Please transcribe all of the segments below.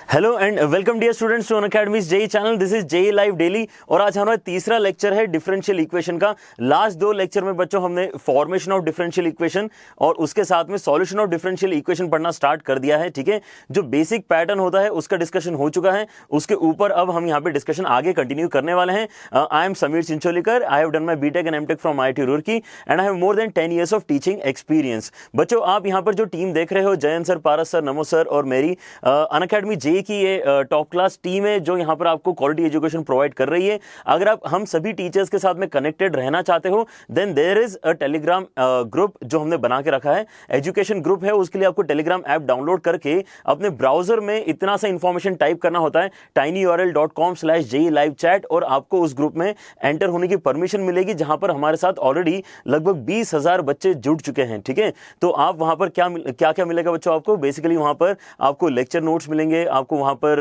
Hello and welcome dear students to Unacademy's JEE channel. This is JEE live daily और आज हमारा तीसरा lecture है डिफरेंशियल इक्वेशन का। लास्ट दो लेक्चर में बच्चों हमने फॉर्मेशन ऑफ डिफरेंशियल इक्वेशन और उसके साथ में सॉल्यूशन ऑफ डिफरेंशियल इक्वेशन पढ़ना स्टार्ट कर दिया है। ठीक है, जो बेसिक पैटर्न होता है उसका डिस्कशन हो चुका है। उसके ऊपर अब हम यहाँ पे डिस्कशन आगे कंटिन्यू करने वाले हैं। I am Sameer Chincholikar. I have done my BTech and MTech from IIT Roorkee and I have more than 10 years of teaching experience. बच्चों आप यहाँ पर जो टीम देख रहे हो, Jayant sir, Paras sir, Namo sir और मेरी अनअकैडमी जेई की ये टॉप क्लास टीम है जो यहाँ पर आपको क्वालिटी एजुकेशन प्रोवाइड कर रही है। अगर आप हम सभी टीचर्स के साथ में कनेक्टेड रहना चाहते हो then there is a Telegram group जो हमने बना के रखा है, एजुकेशन ग्रुप है। उसके लिए आपको टेलीग्राम ऐप डाउनलोड करके अपने ब्राउजर में इतना सा इंफॉर्मेशन टाइप करना होता है tinyurl.com/jeilivechat और आपको उस ग्रुप में एंटर होने की परमिशन मिलेगी, जहां पर हमारे साथ ऑलरेडी लगभग 20,000 बच्चे जुड़ चुके हैं। ठीक है, तो आप वहां पर क्या क्या मिलेगा बच्चों? आपको बेसिकली वहां पर आपको लेक्चर नोट्स मिलेंगे, आपको वहां पर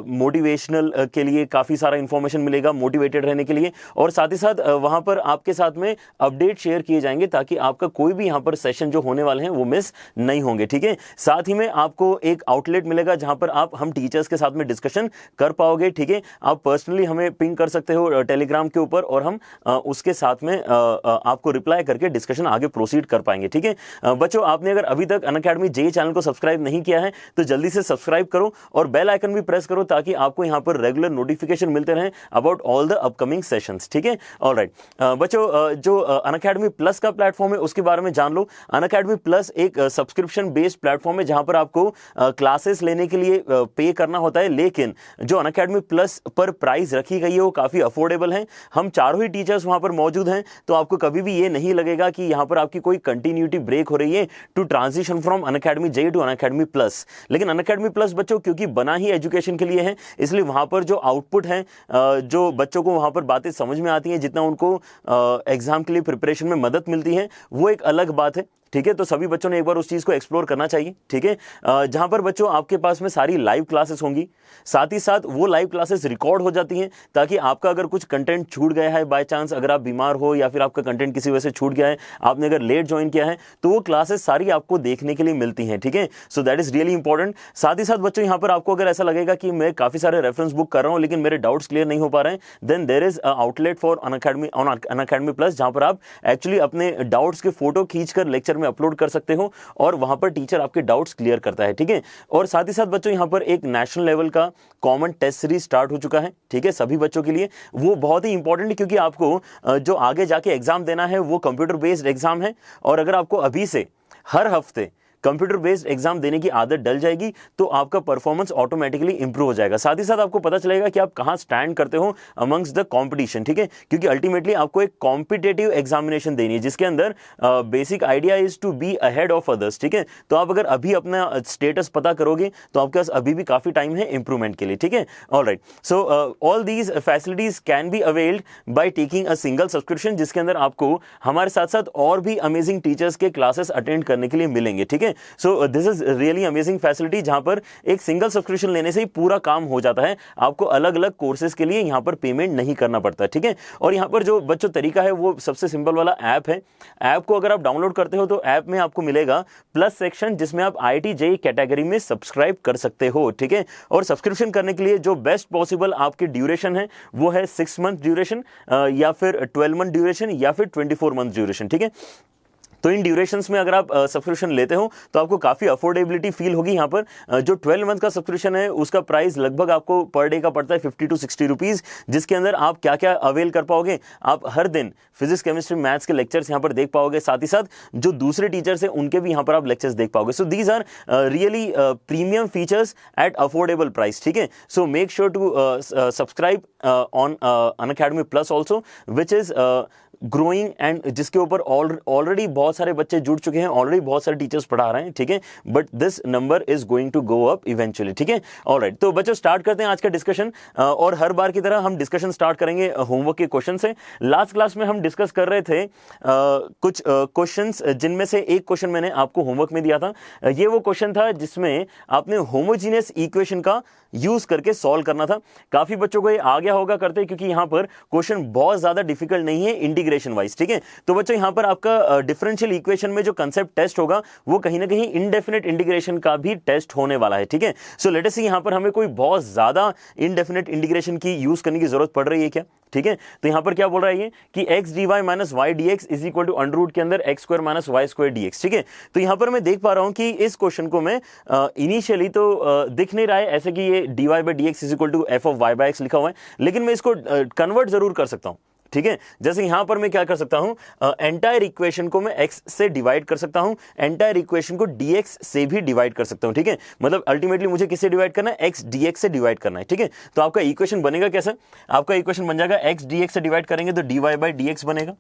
मोटिवेशनल के लिए काफी सारा इंफॉर्मेशन मिलेगा मोटिवेटेड रहने के लिए, और साथ ही साथ वहां पर आपके साथ में अपडेट शेयर किए जाएंगे ताकि आपका कोई भी यहां पर सेशन जो होने वाले हैं वो मिस नहीं होंगे। ठीक है, साथ ही में आपको एक आउटलेट मिलेगा जहां पर आप हम टीचर्स के साथ में डिस्कशन कर पाओगे। ठीक है, आप पर्सनली हमें पिंग कर सकते हो टेलीग्राम के ऊपर और हम उसके साथ में आपको रिप्लाई करके डिस्कशन आगे प्रोसीड कर पाएंगे। ठीक है बच्चों, आपने अगर अभी तक अनअकैडमी जेई चैनल को सब्सक्राइब नहीं किया है तो जल्दी से सब्सक्राइब करो और बेल आइकन भी प्रेस करो ताकि आपको यहां पर रेगुलर नोटिफिकेशन मिलते रहें about all the upcoming sessions. ठीक है, ऑलराइट बच्चों, जो अनअकैडमी प्लस का प्लेटफॉर्म है उसके बारे में जान लो। अनअकैडमी प्लस एक सब्सक्रिप्शन बेस्ड प्लेटफॉर्म है जहां पर आपको क्लासेस लेने के लिए पे करना होता है, लेकिन जो अनअकैडमी प्लस पर प्राइस रखी गई है वो काफी अफोर्डेबल है। हम चारों ही टीचर्स वहां पर मौजूद हैं, तो आपको कभी भी ये नहीं लगेगा कि यहां पर आपकी कोई कंटिन्यूटी ब्रेक हो रही है to transition from Unacademy JEE to Unacademy plus. लेकिन अनअकैडमी प्लस बच्चों क्योंकि बना ही एजुकेशन के लिए है, इसलिए वहां पर जो आउटपुट है, जो बच्चों को वहां पर बातें समझ में आती हैं, जितना उनको एग्जाम के लिए प्रिपरेशन में मदद मिलती है वो एक अलग बात है। ठीक है, तो सभी बच्चों ने एक बार उस चीज को एक्सप्लोर करना चाहिए। ठीक है, जहां पर बच्चों आपके पास में सारी लाइव क्लासेस होंगी, साथ ही साथ वो लाइव क्लासेस रिकॉर्ड हो जाती हैं ताकि आपका अगर कुछ कंटेंट छूट गया है, बाय चांस अगर आप बीमार हो या फिर आपका कंटेंट किसी वजह से छूट गया है, आपने अगर लेट ज्वाइन किया है, तो वो क्लासेस सारी आपको देखने के लिए मिलती हैं। ठीक है, so that is really important. साथ ही साथ बच्चों यहाँ पर आपको अगर ऐसा लगेगा कि मैं काफी सारे रेफरेंस बुक कर रहा हूँ लेकिन मेरे डाउट्स क्लियर नहीं हो पा रहे हैं, then there is outlet for Unacademy on Unacademy plus, जहां पर आप एक्चुअली अपने डाउट्स के फोटो खींचकर लेक्चर में अपलोड कर सकते हो और वहां पर टीचर आपके डाउट्स क्लियर करता है। ठीक है, और साथ ही साथ बच्चों यहां पर एक नेशनल लेवल का कॉमन टेस्ट सीरीज स्टार्ट हो चुका है। ठीक है, सभी बच्चों के लिए वो बहुत ही इंपॉर्टेंट है क्योंकि आपको जो आगे जाके एग्जाम देना है वो कंप्यूटर बेस्ड एग्जाम है, और अगर आपको अभी से हर हफ्ते कंप्यूटर बेस्ड एग्जाम देने की आदत डल जाएगी तो आपका परफॉर्मेंस ऑटोमेटिकली इंप्रूव हो जाएगा। साथ ही साथ आपको पता चलेगा कि आप कहां स्टैंड करते हो अमंग्स द कंपटीशन। ठीक है, क्योंकि अल्टीमेटली आपको एक कॉम्पिटेटिव एग्जामिनेशन देनी है जिसके अंदर basic idea is to be ahead of others. ठीक है, तो आप अगर अभी अपना स्टेटस पता करोगे तो आपके पास अभी भी काफी टाइम है इंप्रूवमेंट के लिए। ठीक है, alright, so all these facilities can be availed by taking a single subscription, जिसके अंदर आपको हमारे साथ साथ और भी अमेजिंग टीचर्स के क्लासेस अटेंड करने के लिए मिलेंगे। ठीक है, so this is really amazing facility जहां पर एक सिंगल सब्सक्रिप्शन लेने से ही पूरा काम हो जाता है, आपको अलग अलग कोर्सेज के लिए यहां पर पेमेंट नहीं करना पड़ता। ठीक है, और यहां पर जो बच्चों तरीका है वो सबसे सिंपल वाला ऐप है। ऐप को अगर आप डाउनलोड करते हो तो ऐप में आपको मिलेगा प्लस सेक्शन जिसमें आप IIT जेई कैटेगरी में सब्सक्राइब कर सकते हो। ठीक है, और सब्सक्रिप्शन करने के लिए जो बेस्ट पॉसिबल आपकी ड्यूरेशन है वो है 6 मंथ ड्यूरेशन या फिर 12 मंथ ड्यूरेशन या फिर 24 मंथ ड्यूरेशन। ठीक है, तो इन ड्यूरेशंस में अगर आप सब्सक्रिप्शन लेते हो तो आपको काफी अफोर्डेबिलिटी फील होगी। यहाँ पर जो 12 मंथ का सब्सक्रिप्शन है उसका प्राइस लगभग आपको पर डे का पड़ता है 50 to 60 रुपीज, जिसके अंदर आप क्या क्या अवेल कर पाओगे। आप हर दिन फिजिक्स, केमिस्ट्री, मैथ्स के लेक्चर्स यहाँ पर देख पाओगे, साथ ही साथ जो दूसरे टीचर्स हैं उनके भी यहाँ पर आप लेक्चर्स देख पाओगे। So these are really premium features at affordable price. ठीक है, so make sure to subscribe on Unacademy plus also which is growing and जिसके ऊपर ऑलरेडी बहुत सारे बच्चे जुड़ चुके हैं, ऑलरेडी बहुत सारे टीचर्स पढ़ा रहे हैं। ठीक है, but this number is going to go up eventually. ठीक है, ऑलराइट, तो बच्चों स्टार्ट करते हैं आज का डिस्कशन, और हर बार की तरह हम डिस्कशन स्टार्ट करेंगे होमवर्क के क्वेश्चन से। लास्ट क्लास में हम डिस्कस कर रहे थे कुछ क्वेश्चंस, जिनमें से एक क्वेश्चन मैंने आपको होमवर्क में दिया था। ये वो क्वेश्चन था जिसमें आपने होमोजीनियस इक्वेशन का यूज करके सॉल्व करना था। काफी बच्चों को ये आ गया होगा करते, क्योंकि यहां पर क्वेश्चन बहुत ज्यादा डिफिकल्ट नहीं है, इंटीग्रेशन वाइज, ठीक है। तो बच्चों यहाँ पर आपका डिफरेंशियल इक्वेशन में जो कंसेप्ट टेस्ट होगा वो कहीं ना कहीं इनडेफिनेट इंटीग्रेशन का भी टेस्ट होने वाला है, ठीक है। सो लेट अस सी यहाँ पर हमें कोई बहुत ज्यादा इनडेफिनेट इंटीग्रेशन की यूज करने की जरूरत पड़ रही है क्या, ठीक है। तो यहां पर क्या बोल रहा है ये कि x dy minus y d x is equal to under root के अंदर x square minus y square d x, ठीक है। तो यहां पर मैं देख पा रहा हूं कि इस क्वेश्चन को मैं इनिशियली तो दिख नहीं रहा है ऐसे कि ये dy by d x is equal to f of y by x लिखा हुआ है, लेकिन मैं इसको कन्वर्ट जरूर कर सकता हूं, ठीक है। जैसे यहां पर मैं क्या कर सकता हूं, एंटायर इक्वेशन को मैं x से डिवाइड कर सकता हूं, एंटायर इक्वेशन को dx से भी डिवाइड कर सकता हूं, ठीक है। मतलब अल्टीमेटली मुझे किससे डिवाइड करना है, x dx से डिवाइड करना है, ठीक है। तो आपका इक्वेशन बनेगा कैसे, आपका इक्वेशन बन जाएगा x dx से डिवाइड करेंगे तो dy बाई dx बनेगा,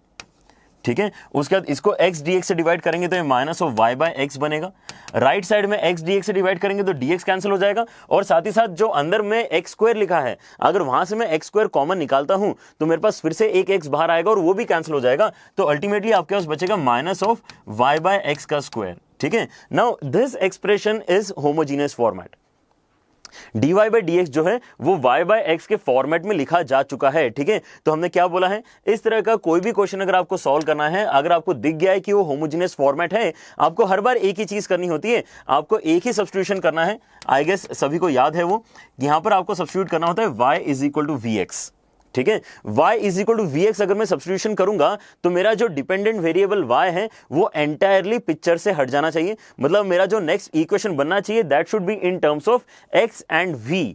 ठीक है। उसके बाद इसको x dx से डिवाइड करेंगे तो ये minus of y bye x बनेगा। राइट साइड में x dx से डिवाइड करेंगे तो dx कैंसिल हो जाएगा, और साथ ही साथ जो अंदर में x स्क्वायर लिखा है अगर वहां से मैं x स्क्वायर कॉमन निकालता हूं तो मेरे पास फिर से एक x बाहर आएगा और वो भी कैंसिल हो जाएगा। तो अल्टीमेटली आपके पास बचेगा minus of y bye x का स्क्वायर, ठीक है। Now this expression is homogeneous format, dy by dx जो है वो y बाय x के फॉर्मेट में लिखा जा चुका है, ठीक है। तो हमने क्या बोला है, इस तरह का कोई भी क्वेश्चन अगर आपको सॉल्व करना है, अगर आपको दिख गया है कि वो होमोजेनियस फॉर्मेट है, आपको हर बार एक ही चीज करनी होती है, आपको एक ही सब्स्टिट्यूशन करना है। आई गेस सभी को याद है वो, यहां पर आपको सब्स्टिट्यूट करना होता है y is equal to v x, ठीक है। y is equal to v x अगर मैं सब्स्टिट्यूशन करूंगा तो मेरा जो डिपेंडेंट वेरिएबल y है वो एंटायरली पिक्चर से हट जाना चाहिए। मतलब मेरा जो नेक्स्ट इक्वेशन बनना चाहिए that should be in terms of x and v,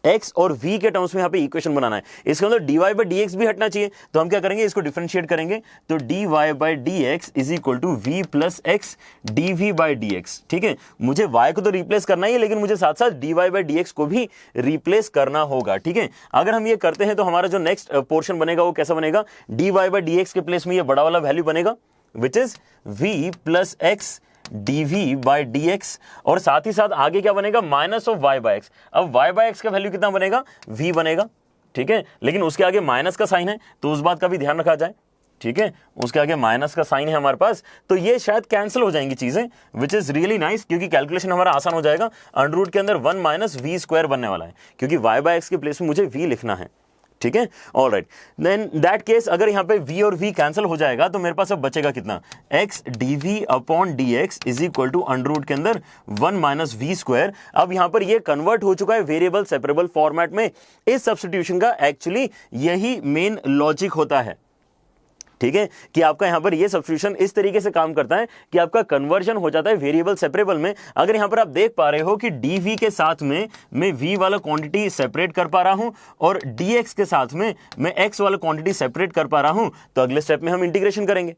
x और v के टर्म्स में यहां पे इक्वेशन बनाना है। इसके अंदर dy बाई dx भी हटना चाहिए, तो हम क्या करेंगे, इसको डिफरेंशिएट करेंगे तो dy by dx is equal to v plus x dv by dx, ठीक है। मुझे y को तो रिप्लेस करना ही है, लेकिन मुझे साथ साथ dy बाई dx को भी रिप्लेस करना होगा, ठीक है। अगर हम ये करते हैं तो हमारा जो नेक्स्ट पोर्शन बनेगा वो कैसा बनेगा, dy बाई dx के प्लेस में ये बड़ा वाला वैल्यू बनेगा which is v plus x dv by dx, और साथ ही साथ आगे क्या बनेगा, minus of y by x. अब y बाई एक्स का वैल्यू कितना बनेगा, v बनेगा, ठीक है। लेकिन उसके आगे माइनस का साइन है तो उस बात का भी ध्यान रखा जाए, ठीक है। उसके आगे माइनस का साइन है हमारे पास, तो ये शायद कैंसिल हो जाएंगी चीजें, विच इज रियली नाइस, क्योंकि कैलकुलेशन हमारा आसान हो जाएगा। अंडर रूट के अंदर 1 माइनस वी स्क्वायर बनने वाला है, क्योंकि y बाई एक्स के प्लेस में मुझे v लिखना है, ठीक है। All right, then that case अगर यहां पे v और v कैंसिल हो जाएगा तो मेरे पास अब बचेगा कितना, x dv upon dx is equal to under root के अंदर 1 माइनस वी स्क्वायर। अब यहां पर ये कन्वर्ट हो चुका है वेरिएबल सेपरेबल फॉर्मेट में। इस सब्स्टिट्यूशन का एक्चुअली यही मेन लॉजिक होता है, ठीक है, कि आपका यहां पर ये सब्स्टिट्यूशन इस तरीके से काम करता है कि आपका कन्वर्जन हो जाता है वेरिएबल सेपरेबल में। अगर यहां पर आप देख पा रहे हो कि dv के साथ में मैं v वाला क्वांटिटी सेपरेट कर पा रहा हूं और dx के साथ में मैं x वाला क्वांटिटी सेपरेट कर पा रहा हूं, तो अगले स्टेप में हम इंटीग्रेशन करेंगे।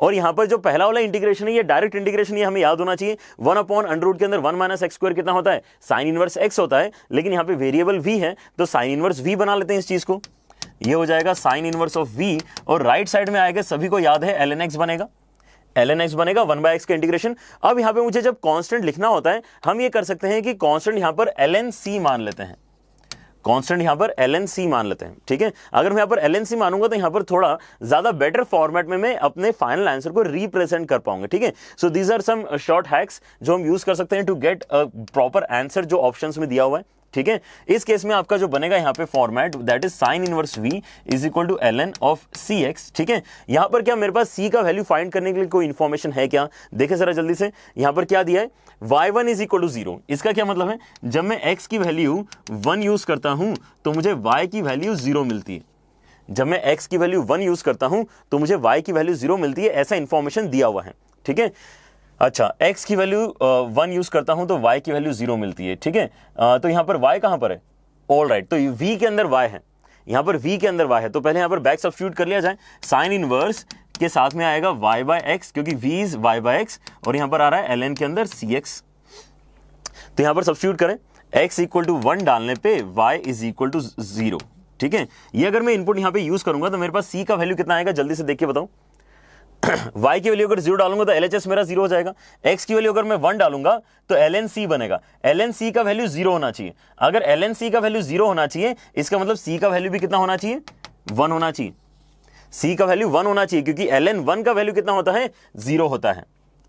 और यहां पर जो पहला वाला इंटीग्रेशन है ये डायरेक्ट इंटीग्रेशन, ये हमें याद होना चाहिए। 1 अपॉन अंडर रूट के अंदर 1 माइनस एक्स स्क्वायर कितना होता है, साइन इनवर्स x होता है, लेकिन यहां पे वेरिएबल v है तो साइन इनवर्स v बना लेते हैं इस चीज को, ये हो जाएगा साइन इनवर्स ऑफ v, और राइट साइड में आएगा, सभी को याद है ln x बनेगा, ln x बनेगा 1 बाय x का इंटीग्रेशन। अब यहां पे मुझे जब कांस्टेंट लिखना होता है हम ये कर सकते हैं कि कांस्टेंट यहां पर ln c मान लेते हैं, कांस्टेंट यहां पर ln c मान लेते हैं, ठीक है। अगर मैं यहां पर ln c मानूंगा तो यहां पर थोड़ा ज्यादा बेटर फॉर्मेट में मैं अपने फाइनल आंसर को रिप्रेजेंट कर पाऊंगा, ठीक है। So these are some short hacks जो हम यूज कर सकते हैं to get a proper answer जो ऑप्शंस में दिया हुआ है, ठीक है। इस केस में आपका जो बनेगा यहां पे format that is sine inverse v is equal to ln of cx, ठीक है। यहां पर क्या मेरे पास c का वैल्यू फाइंड करने के लिए कोई इंफॉर्मेशन है क्या, देखें जरा जल्दी से। यहां पर क्या दिया है, y1 इज इक्वल टू 0। इसका क्या मतलब है, जब मैं x की वैल्यू 1 यूज करता हूं तो मुझे y की वैल्यू 0 मिलती है, जब मैं x की वैल्यू 1 यूज करता हूं तो मुझे y की वैल्यू 0 मिलती है, ऐसा इंफॉर्मेशन दिया हुआ है, ठीक है। अच्छा, x की वैल्यू 1 यूज करता हूं तो y की वैल्यू 0 मिलती है, ठीक है। तो यहां पर y कहां पर है, ऑल राइट, तो v के अंदर y है, यहां पर v के अंदर y है, तो पहले यहां पर बैक सब्स्टिट्यूट कर लिया जाए। साइन इनवर्स के साथ में आएगा y बाय एक्स, क्योंकि v is y by x, और यहां पर आ रहा है ln के अंदर cx। तो यहां पर सब्स्टिट्यूट करें, x इक्वल टू 1 डालने पे y इज इक्वल टू 0, ठीक है। ये अगर मैं इनपुट यहां पे यूज करूंगा तो मेरे पास c का वैल्यू कितना आएगा, जल्दी से देख के बताऊं। y की वैल्यू अगर 0 डालूंगा तो LHS मेरा 0 हो जाएगा। x की वैल्यू अगर मैं 1 डालूंगा तो ln c बनेगा। ln c का वैल्यू 0 होना चाहिए। अगर ln c का वैल्यू 0 होना चाहिए, इसका मतलब c का वैल्यू भी कितना होना चाहिए, 1 होना चाहिए। c का वैल्यू 1 होना चाहिए, क्योंकि ln 1 का वैल्यू कितना होता है, 0 होता है।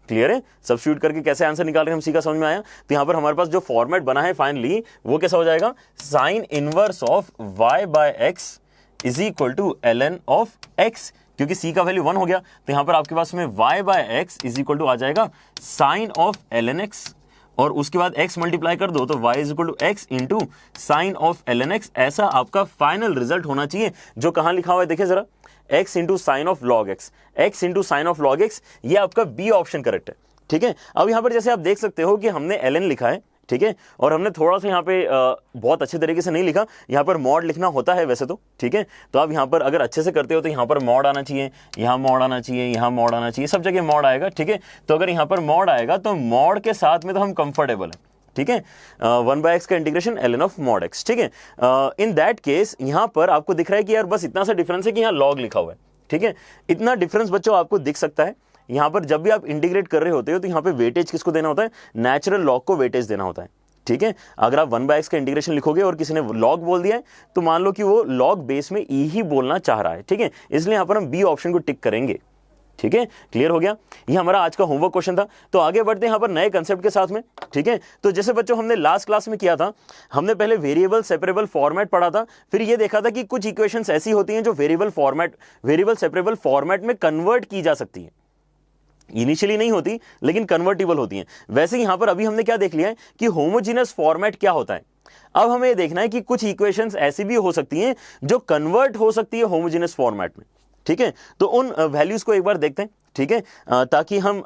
क्लियर है, सब्स्टिट्यूट करके कैसे आंसर निकाल रहे हैं हम, सी का समझ में आया। तो यहां पर हमारे पास जो फॉर्मेट बना है फाइनली वो कैसा हो जाएगा, sine inverse of y by x is equal to ln of x, क्योंकि c का वैल्यू 1 हो गया, तो यहां पर आपके पास में y by x is equal to आ जाएगा साइन ऑफ ln x, और उसके बाद x मल्टीप्लाई कर दो तो y is equal to x into sine of ln x। ऐसा आपका फाइनल रिजल्ट होना चाहिए, जो कहां लिखा हुआ है देखिए जरा, x into sine of log x, x into sine of log x, ये आपका बी ऑप्शन करेक्ट है। ठीक है, अब यहां पर जैसे आप देख सकते हो कि हमने ln लिखा है, ठीक है, और हमने थोड़ा सा यहाँ पे बहुत अच्छे तरीके से नहीं लिखा, यहाँ पर मॉड लिखना होता है वैसे तो, ठीक है, तो आप यहाँ पर अगर अच्छे से करते हो तो यहाँ पर मॉड आना चाहिए, यहाँ मॉड आना चाहिए, यहाँ मॉड आना चाहिए, सब जगह मॉड आएगा। ठीक है, तो अगर यहाँ पर मॉड आएगा तो मॉड के साथ में तो हम कंफर्टेबल है। ठीक है, 1/x का integration ln of mod x। ठीक है, इन दैट केस यहाँ पर आपको दिख रहा है कि यार बस इतना सा डिफरेंस है कि यहाँ लॉग लिखा हुआ है। ठीक है, इतना डिफरेंस बच्चों आपको दिख सकता है। यहाँ पर जब भी आप इंटीग्रेट कर रहे होते हो तो यहाँ पे वेटेज किसको देना होता है, नेचुरल लॉग को वेटेज देना होता है। ठीक है, अगर आप 1/x का इंटीग्रेशन लिखोगे और किसी ने लॉग बोल दिया है तो मान लो कि वो लॉग बेस में ई ही बोलना चाह रहा है। ठीक है, इसलिए यहाँ पर हम बी ऑप्शन को टिक करेंगे। ठीक है, क्लियर हो गया, ये हमारा आज का होमवर्क क्वेश्चन था। तो आगे बढ़ते हैं यहाँ पर नए कंसेप्ट के साथ में। ठीक है, तो जैसे बच्चों हमने लास्ट क्लास में किया था, हमने पहले वेरिएबल सेपरेबल फॉर्मेट पढ़ा था, फिर ये देखा था कि कुछ इक्वेशंस ऐसी होती हैं जो वेरिएबल सेपरेबल फॉर्मेट में कन्वर्ट की जा सकती है। इनिशियली नहीं होती लेकिन कन्वर्टिबल होती हैं। वैसे यहां पर अभी हमने क्या देख लिया है कि होमोजेनस फॉर्मेट क्या होता है। अब हमें देखना है कि कुछ इक्वेशंस ऐसी भी हो सकती हैं जो कन्वर्ट हो सकती है होमोजेनस फॉर्मेट में। ठीक है, तो उन वैल्यूज को एक बार देखते हैं। ठीक है, ताकि हम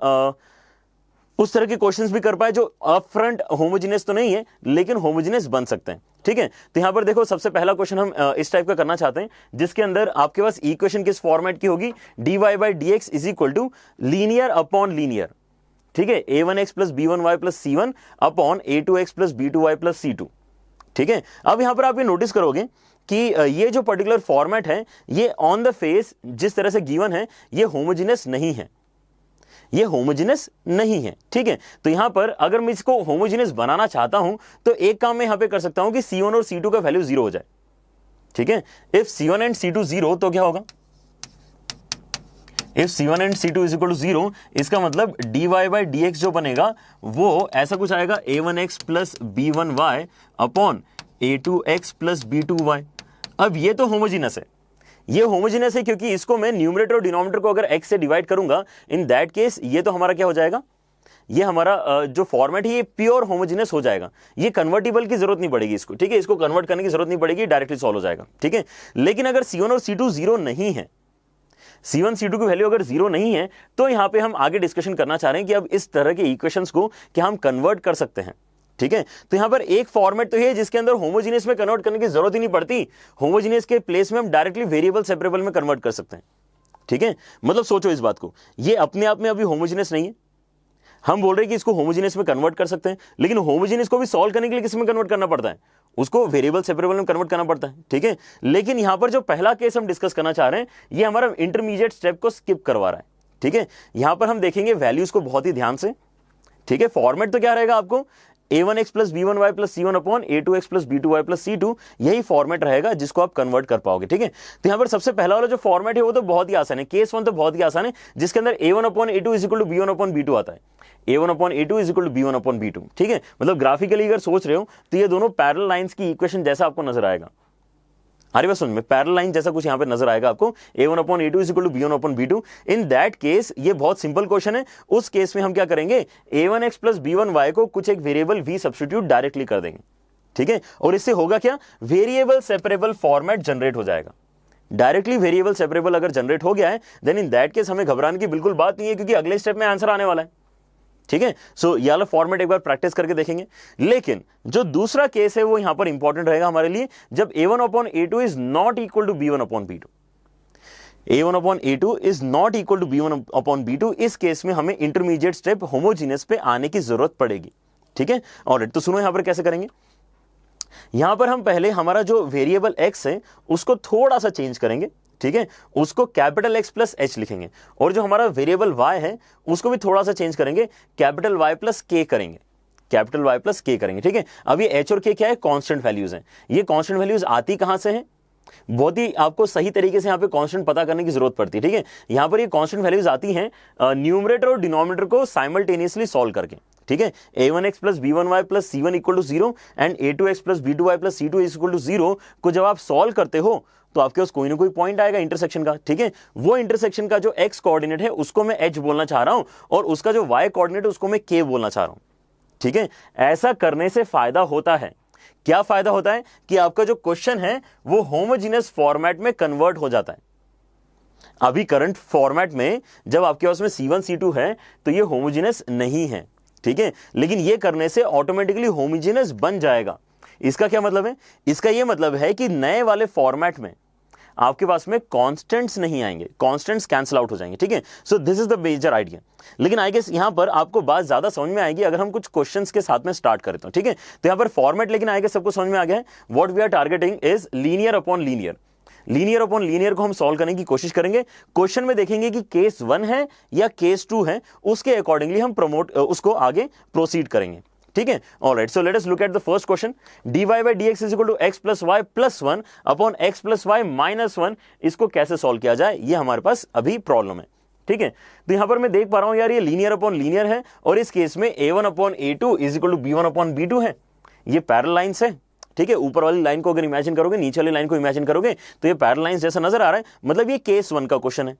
उस तरह के क्वेश्चंस भी कर पाए जो अपफ्रंट होमोजेनस तो नहीं है लेकिन होमोजेनस बन सकते हैं। ठीक है, तो यहां पर देखो सबसे पहला क्वेश्चन हम इस टाइप का करना चाहते हैं जिसके अंदर आपके पास इक्वेशन किस फॉर्मेट की होगी, dy by d x is equal to linear upon linear. ठीक है, a1x plus b1y plus c1 upon a2x plus b2y plus c2। ठीक है, अब यहां पर आप ये नोटिस करोगे कि ये जो पर्टिकुलर फॉर्मेट है ये ऑन द फेस जिस तरह से गिवन है ये होमोजेनस नहीं है, ये होमोजेनस नहीं है। ठीक है, तो यहां पर अगर मैं इसको होमोजेनस बनाना चाहता हूं तो एक काम मैं यहां पे कर सकता हूं कि C1 और C2 का वैल्यू 0 हो जाए। ठीक है, इफ C1 एंड C2 0 तो क्या होगा, if C1 and C2 is equal to 0 इसका मतलब dy बाई dx जो बनेगा वो ऐसा कुछ आएगा a1x plus b1y upon a2x plus b2y। अब ये तो होमोजेनस है, ये होमोजेनस है क्योंकि इसको मैं न्यूमरेटर और डिनोमिनेटर को अगर x से डिवाइड करूंगा, इन दैट केस ये तो हमारा क्या हो जाएगा, ये हमारा जो फॉर्मेट है ये प्योर होमोजेनस हो जाएगा। ये कन्वर्टिबल की जरूरत नहीं पड़ेगी इसको। ठीक है, इसको कन्वर्ट करने की जरूरत नहीं पड़ेगी, डायरेक्टली सॉल्व हो जाएगा। ठीक है, लेकिन अगर C1 और C2 0 नहीं है, C1 C2 की वैल्यू अगर 0 नहीं है तो यहां पे हम आगे डिस्कशन करना चाह रहे हैं कि अब इस तरह के इक्वेशंस को क्या हम कन्वर्ट कर सकते हैं। ठीक है, तो यहां पर एक फॉर्मेट तो है जिसके अंदर होमोजेनियस में कन्वर्ट करने की जरूरत ही नहीं पड़ती, होमोजेनियस के प्लेस में हम डायरेक्टली वेरिएबल सेपरेबल में कन्वर्ट कर सकते हैं। ठीक है, मतलब सोचो इस बात को, ये अपने आप में अभी होमोजेनियस नहीं है, हम बोल रहे हैं कि इसको होमोजेनियस में कन्वर्ट कर सकते हैं, लेकिन होमोजेनियस को भी सॉल्व करने के लिए किस में कन्वर्ट करना पड़ता है, उसको वेरिएबल सेपरेबल में कन्वर्ट करना पड़ता है। ठीक है, लेकिन यहां पर जो पहला केस हम डिस्कस करना चाह रहे हैं ये हमारा इंटरमीडिएट स्टेप को स्किप करवा रहा है। ठीक है, यहां पर हम देखेंगे वैल्यूज को बहुत ही ध्यान से। ठीक है, फॉर्मेट तो क्या रहेगा आपको, a1x plus b1y plus c1 upon a2x plus b2y plus c2, यही फॉर्मेट रहेगा जिसको आप कन्वर्ट कर पाओगे। ठीक है, तो यहां पर सबसे पहला वाला जो फॉर्मेट है वो तो बहुत ही आसान है, केस 1 तो बहुत ही आसान है, जिसके अंदर a1 upon a2 is equal to b1 upon b2 आता है, a1 upon a2 is equal to b1 upon b2। ठीक है, मतलब ग्राफिकली अगर सोच रहे हो तो ये दोनों पैरेलल लाइंस की इक्वेशन जैसा आपको नजर आएगा। हमारी बात सुन में, पैरेलल लाइन जैसा कुछ यहां पे नजर आएगा आपको, a1 upon a2 is equal to b1 upon b2। In that case ये बहुत सिंपल क्वेश्चन है, उस केस में हम क्या करेंगे, a1x प्लस b1y को कुछ एक वेरिएबल v सब्स्टिट्यूट डायरेक्टली कर देंगे। ठीक है, और इससे होगा क्या, वेरिएबल सेपरेबल फॉर्मेट जनरेट हो जाएगा। डायरेक्टली वेरिएबल सेपरेबल अगर जनरेट हो गया है देन इन दैट केस हमें घबराने की बिल्कुल बात नहीं है, क्योंकि अगले स्टेप में आंसर आने वाला है। ठीक है, सो ये वाला फॉर्मेट एक बार प्रैक्टिस करके देखेंगे। लेकिन जो दूसरा केस है वो यहां पर इंपॉर्टेंट रहेगा हमारे लिए, जब a1 upon a2 is not equal to b1 upon b2, a1 upon a2 is not equal to b1 upon b2, इस केस में हमें इंटरमीडिएट स्टेप होमोजेनियस पे आने की जरूरत पड़ेगी। ठीक है, और तो सुनो यहां पर कैसे करेंगे, यहां पर हम पहले हमारा जो वेरिएबल x है उसको थोड़ा सा चेंज करेंगे। ठीक है, उसको कैपिटल X प्लस H लिखेंगे, और जो हमारा वेरिएबल y है उसको भी थोड़ा सा चेंज करेंगे, कैपिटल Y प्लस K करेंगे, कैपिटल Y प्लस K करेंगे। ठीक है, अब ये H और K क्या है, कांस्टेंट वैल्यूज हैं। ये कांस्टेंट वैल्यूज आती कहां से हैं, बहुत ही आपको सही तरीके से यहाँ पे कांस्टेंट पता करने की जरूरत पड़ती है। ठीक है, यहाँ पर ये कांस्टेंट वैल्यूज आती हैं न्यूमरेटर और डिनोमिनेटर को साइमल्टेनियसली सॉल्व करके। ठीक है, a1x plus b1y plus c1 equal to 0 and a2x plus b2y plus c2 equal to 0 को जब आप सॉल्व करते हो तो आपके पास कोई ना कोई पॉइंट आएगा इंटरसेक्शन का। ठीक है, वो इंटरसेक्शन का जो x कोऑर्डिनेट है उसको मैं h बोलना चाह रहा हूं और उसका जो y कोऑर्डिनेट है उसको मैं k बोलना चाह रहा हूं। ठीक है, ऐसा करने से फायदा होता है, क्या फायदा होता है कि आपका जो क्वेश्चन है वो होमोजेनियस फॉर्मेट में कन्वर्ट हो जाता है। अभी करंट फॉर्मेट में जब आपके पास में C1 C2 है तो ये होमोजेनियस नहीं है। ठीक है, लेकिन ये करने से ऑटोमेटिकली होमोजेनियस बन जाएगा। इसका क्या मतलब है? इसका ये मतलब है कि नए वाले फॉर्मेट में आपके पास में कांस्टेंट्स नहीं आएंगे, कांस्टेंट्स कैंसिल आउट हो जाएंगे। ठीक है, so this is the major idea. लेकिन आई गेस यहां पर आपको बात ज्यादा समझ में आएगी अगर हम कुछ क्वेश्चंस के साथ में स्टार्ट करते हैं। ठीक है, तो यहां पर फॉर्मेट लेकिन आई गेस सबको समझ में आ गया है। What we are targeting is linear upon linear. Linear upon linear को हम सॉल्व करने की कोशिश करेंगे। क्वेश्चन में देखेंगे कि केस 1 है या केस 2 है, उसके अकॉर्डिंगली हम उसको आगे प्रोसीड करेंगे। ठीक है, alright, so let us look at the first question. dy by dx is equal to x plus y plus 1 upon x plus y minus 1। इसको कैसे सॉल्व किया जाए, ये हमारे पास अभी प्रॉब्लम है। ठीक है, तो यहां पर मैं देख पा रहा हूं यार ये लीनियर अपॉन लीनियर है और इस केस में a1 upon a2 is equal to b1 upon b2 है। ये पैरेलल लाइंस है। ठीक है, ऊपर वाली लाइन को अगर इमेजिन करोगे, नीचे वाली लाइन को इमेजिन करोगे तो ये पैरेलल लाइंस जैसा नजर आ रहा है, मतलब ये केस 1 का क्वेश्चन है।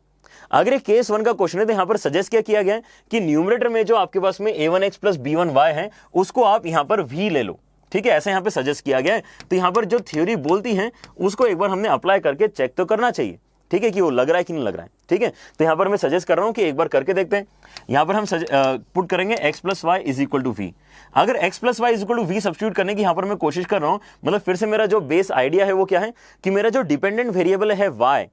अगर ये केस 1 का क्वेश्चन है तो यहां पर सजेस्ट क्या किया गया है कि न्यूमरेटर में जो आपके पास में a1x प्लस b1y है उसको आप यहां पर v ले लो। ठीक है, ऐसे यहां पे सजेस्ट किया गया है। तो यहां पर जो थ्योरी बोलती है उसको एक बार हमने अप्लाई करके चेक तो करना चाहिए। ठीक है, कि वो लग रहा है कि नहीं लग रहा है। ठीक है, तो यहां पर मैं सजेस्ट कर रहा हूं कि एक बार करके देखते हैं। यहां पर हम पुट करेंगे x plus y is equal to v. अगर x plus y is equal to v substitute करने की यहां पर मैं कोशिश कर रहा हूं, मतलब फिर से मेरा जो बेस आइडिया है वो क्या है कि मेरा जो डिपेंडेंट वेरिएबल है y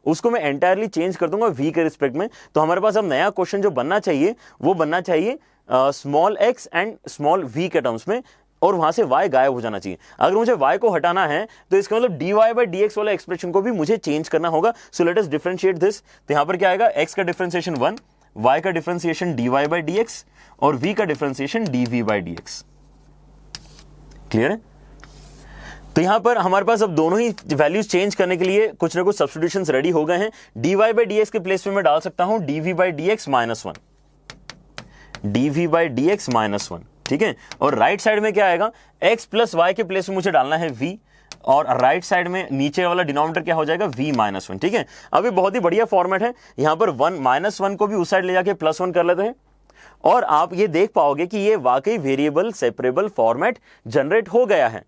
उसको मैं एंटायरली चेंज कर दूंगा v के रिस्पेक्ट में। तो हमारे पास अब नया क्वेश्चन जो बनना चाहिए वो बनना चाहिए small x and small v के टर्म्स में, और वहां से y गायब हो जाना चाहिए। अगर मुझे y को हटाना है तो इसका मतलब dy by dx वाला एक्सप्रेशन को भी मुझे चेंज करना होगा। सो लेट अस डिफरेंशिएट दिस। तो यहां पर क्या आएगा, x का डिफरेंशिएशन 1, y का डिफरेंशिएशन dy by dx और v का differentiation dv by dx। Clear है? तो यहां पर हमारे पास अब दोनों ही वैल्यूज चेंज करने के लिए कुछ ना कुछ सब्स्टिट्यूशंस रेडी हो गए हैं। dy by dx के प्लेस में मैं डाल सकता हूं dv by dx minus 1, dv by dx minus 1। ठीक है, और राइट साइड में क्या आएगा, x प्लस वाई के प्लेस में मुझे डालना है v, और राइट साइड में नीचे वाला डिनोमिनेटर क्या हो जाएगा, v माइनस 1। ठीक है, अभी बहुत ही बढ़िया फॉर्मेट है। यहां पर 1 माइनस 1 को भी उस साइड ले जाके प्लस 1 कर लेते हैं और आप ये देख पाओगे कि ये वाकई वेरिएबल सेपरेबल फॉर्मेट जनरेट हो गया है।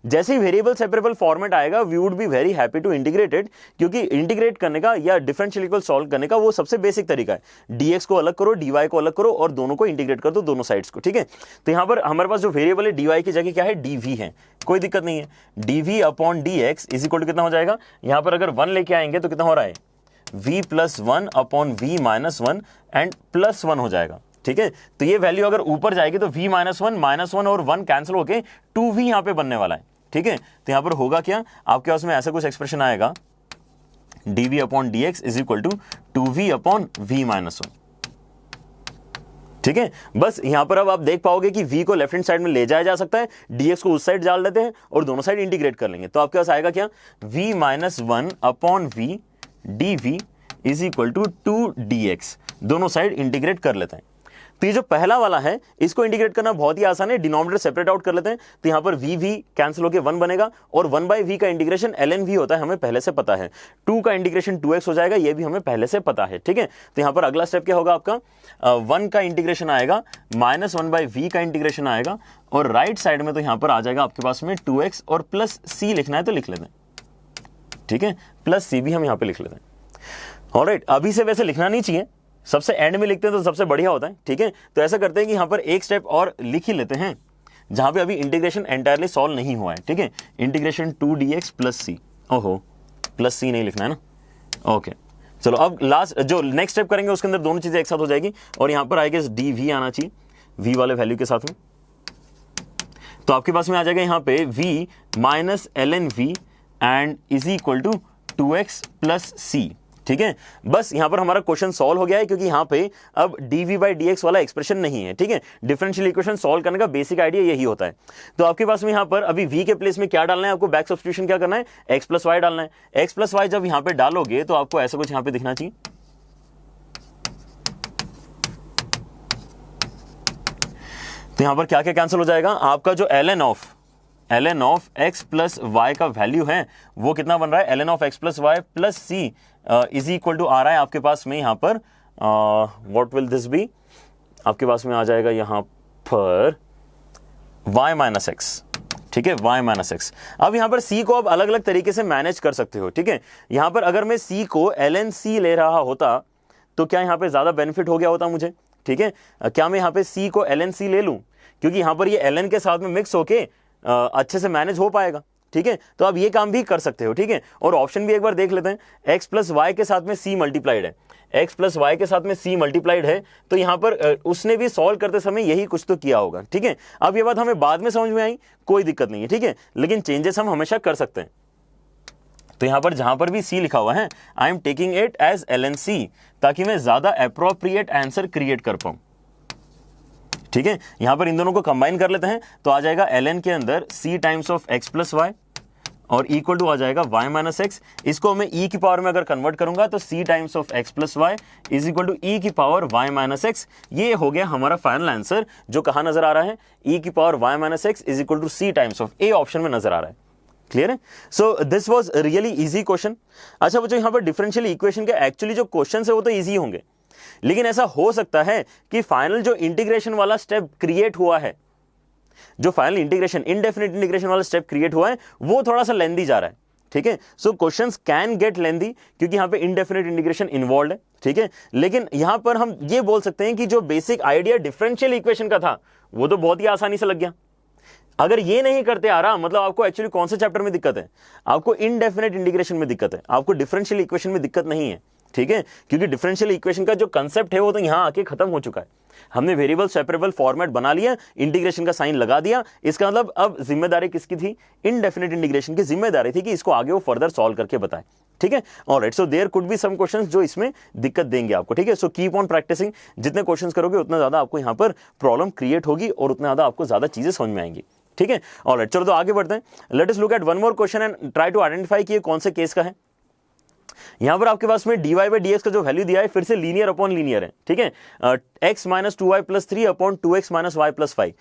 जैसे ही वेरिएबल सेपरेबल फॉर्मेट आएगा we would be very happy to integrate it, क्योंकि इंटीग्रेट करने का या डिफरेंशियल इक्वेशन सॉल्व करने का वो सबसे बेसिक तरीका है। dx को अलग करो, dy को अलग करो और दोनों को इंटीग्रेट कर दो, दोनों साइड्स को। ठीक है, तो यहां पर हमारे पास जो वेरिएबल है dy की जगह क्या है, dv है, कोई दिक्कत नहीं है। dv upon dx is equal to कितना हो जाएगा, यहां पर अगर 1 लेके आएंगे तो कितना हो रहा है, v plus 1 upon v minus 1 and plus 1 हो जाएगा। ठीक है, तो ये वैल्यू अगर ऊपर जाएगी तो v माइनस 1 और 1 कैंसिल होके 2v यहां पे बनने वाला है। ठीक है, तो यहां पर होगा क्या, आपके पास में ऐसा कुछ एक्सप्रेशन आएगा dv upon dx is equal to 2v upon v minus 1। ठीक है, बस यहां पर अब आप देख पाओगे कि v को लेफ्ट हैंड साइड में ले जाया जा सकता है, dx को उस साइड डाल देते हैं और दोनों साइड इंटीग्रेट कर लेंगे। तो आपके पास आएगा क्या, v minus 1 upon v dv is equal to 2dx। दोनों साइड इंटीग्रेट कर लेते हैं। तो ये जो पहला वाला है इसको इंटीग्रेट करना बहुत ही आसान है, डिनोमिनेटर सेपरेट आउट कर लेते हैं। तो यहां पर v कैंसिल होकर 1 बनेगा और 1 बाई v का इंटीग्रेशन ln v होता है, हमें पहले से पता है। 2 का इंटीग्रेशन 2x हो जाएगा, ये भी हमें पहले से पता है। ठीक है, तो यहां पर अगला स्टेप क्या होगा आपका, 1 का इंटीग्रेशन आएगा माइनस 1 बाई v का इंटीग्रेशन आएगा और राइट साइड में तो यहां पर आ जाएगा आपके पास में 2x और प्लस c लिखना है तो लिख लेते हैं। ठीक है, प्लस c भी हम यहां पर लिख लेते हैं। ऑलराइट, अभी से वैसे लिखना नहीं चाहिए, सबसे एंड में लिखते हैं तो सबसे बढ़िया होता है। ठीक है, तो ऐसा करते हैं कि यहां पर एक स्टेप और लिख ही लेते हैं जहां पे अभी इंटीग्रेशन एंटायरली सॉल्व नहीं हुआ है। ठीक है, इंटीग्रेशन 2dx प्लस सी, ओहो प्लस सी नहीं लिखना है ना। ओके, चलो अब लास्ट जो नेक्स्ट स्टेप करेंगे उसके अंदर दोनों चीजें एक साथ हो जाएगी और यहां पर आएगा dv आना चाहिए v वाले वैल्यू के साथ में। तो आपके पास में आ जाएगा यहां पे v minus ln v and is equal to 2x plus C. ठीक है, बस यहां पर हमारा क्वेश्चन सॉल्व हो गया है, क्योंकि यहां पे अब dv by dx वाला एक्सप्रेशन नहीं है। ठीक है, डिफरेंशियल इक्वेशन सॉल्व करने का बेसिक आइडिया यही होता है। तो आपके पास में यहां पर अभी v के प्लेस में क्या डालना है, आपको बैक सब्स्टिट्यूशन क्या करना है, x प्लस वाई डालना है। x प्लस वाई जब यहां पे डालोगे तो आपको ऐसा कुछ यहां पे दिखना चाहिए। तो यहां पर क्या क्या कैंसिल हो जाएगा, आपका जो ln of x plus y का वैल्यू है वो कितना बन रहा है, ln of x plus y plus C is equal to आ रहा है आपके पास में यहां पर व्हाट विल दिस बी, आपके पास में आ जाएगा यहां पर y माइनस एक्स, ठीक है, y माइनस एक्स। अब यहां पर c को आप अलग अलग तरीके से मैनेज कर सकते हो, ठीक है। यहां पर अगर मैं c को ln c ले रहा होता तो क्या यहां पे ज्यादा बेनिफिट हो गया होता मुझे, ठीक है। क्या मैं यहां पे c को ln c ले लूं, क्योंकि यहां पर ये ln के साथ में मिक्स होके अच्छे से मैनेज हो पाएगा, ठीक है। तो आप ये काम भी कर सकते हो, ठीक है। और ऑप्शन भी एक बार देख लेते हैं, x प्लस वाई के साथ में c मल्टीप्लाइड है, x प्लस वाई के साथ में c मल्टीप्लाइड है, तो यहां पर उसने भी सॉल्व करते समय यही कुछ तो किया होगा, ठीक है। अब ये बात हमें बाद में समझ में आई, कोई दिक्कत नहीं है, ठीक है, लेकिन चेंजेस हम हमेशा कर सकते हैं। तो यहां पर जहां पर भी c लिखा हुआ है, I am taking it as ln c, ताकि मैं ज्यादा अप्रोप्रिएट आंसर क्रिएट कर पाऊं, ठीक है। यहां पर इन दोनों को कंबाइन कर लेते हैं, तो आ जाएगा ln के अंदर c times of x plus y और इक्वल टू आ जाएगा y माइनस एक्स। इसको मैं e की पावर में अगर कन्वर्ट करूंगा तो c times of x plus y is equal to e की पावर y माइनस एक्स। ये हो गया हमारा फाइनल आंसर, जो कहां नजर आ रहा है, e की power y minus x is equal to c times of a option में नजर आ रहा है। क्लियर है? So this was really easy question. अच्छा बच्चों, यहां पर डिफरेंशियल इक्वेशन के एक्चुअली जो क्वेश्चन है वो तो इजी होंगे, लेकिन ऐसा हो सकता है कि फाइनल जो इंटीग्रेशन वाला स्टेप क्रिएट हुआ है, जो फाइनल इंटीग्रेशन इंडेफिनिट इंटीग्रेशन वाला स्टेप क्रिएट हुआ है, वो थोड़ा सा लेंदी जा रहा है, ठीक है। सो क्वेश्चंस कैन गेट लेंदी क्योंकि यहां पे इंडेफिनिट इंटीग्रेशन इन्वॉल्व है, ठीक है। लेकिन यहां पर हम ये बोल सकते हैं कि जो बेसिक आइडिया डिफरेंशियल इक्वेशन का था वो तो बहुत ही आसानी से लग गया। अगर ये नहीं करते आ रहा, मतलब आपको एक्चुअली कौन से चैप्टर में दिक्कत है, आपको इनडेफिनिट इंटीग्रेशन में दिक्कत है, आपको डिफरेंशियल इक्वेशन में दिक्कत नहीं है, ठीक है। क्योंकि डिफरेंशियल इक्वेशन का जो कंसेप्ट है वो तो यहां आके खत्म हो चुका है। हमने वेरिएबल सेपरेबल फॉर्मेट बना लिया, इंटीग्रेशन का साइन लगा दिया, इसका मतलब अब जिम्मेदारी किसकी थी, इनडेफिनिट इंटीग्रेशन की जिम्मेदारी थी कि इसको आगे वो फर्दर सॉल्व करके बताए, ठीक है। Alright, so there could be some questions जो इसमें दिक्कत देंगे आपको, ठीक है। सो कीप ऑन प्रैक्टिसिंग, जितने क्वेश्चंस करोगे उतना ज्यादा आपको यहां पर प्रॉब्लम क्रिएट होगी और उतना ज्यादा आपको ज्यादा चीजें समझ में आएंगी, ठीक है। ऑलराइट, चलो तो आगे बढ़ते हैं। Let us look at one more question and try to identify कि ये कौन से केस का है। यहां पर आपके पास में dy बाई डी एक्स का जो वैल्यू दिया है फिर से लीनियर अपॉन लीनियर है, ठीक है। x minus 2y plus 3 upon 2x minus y plus 5।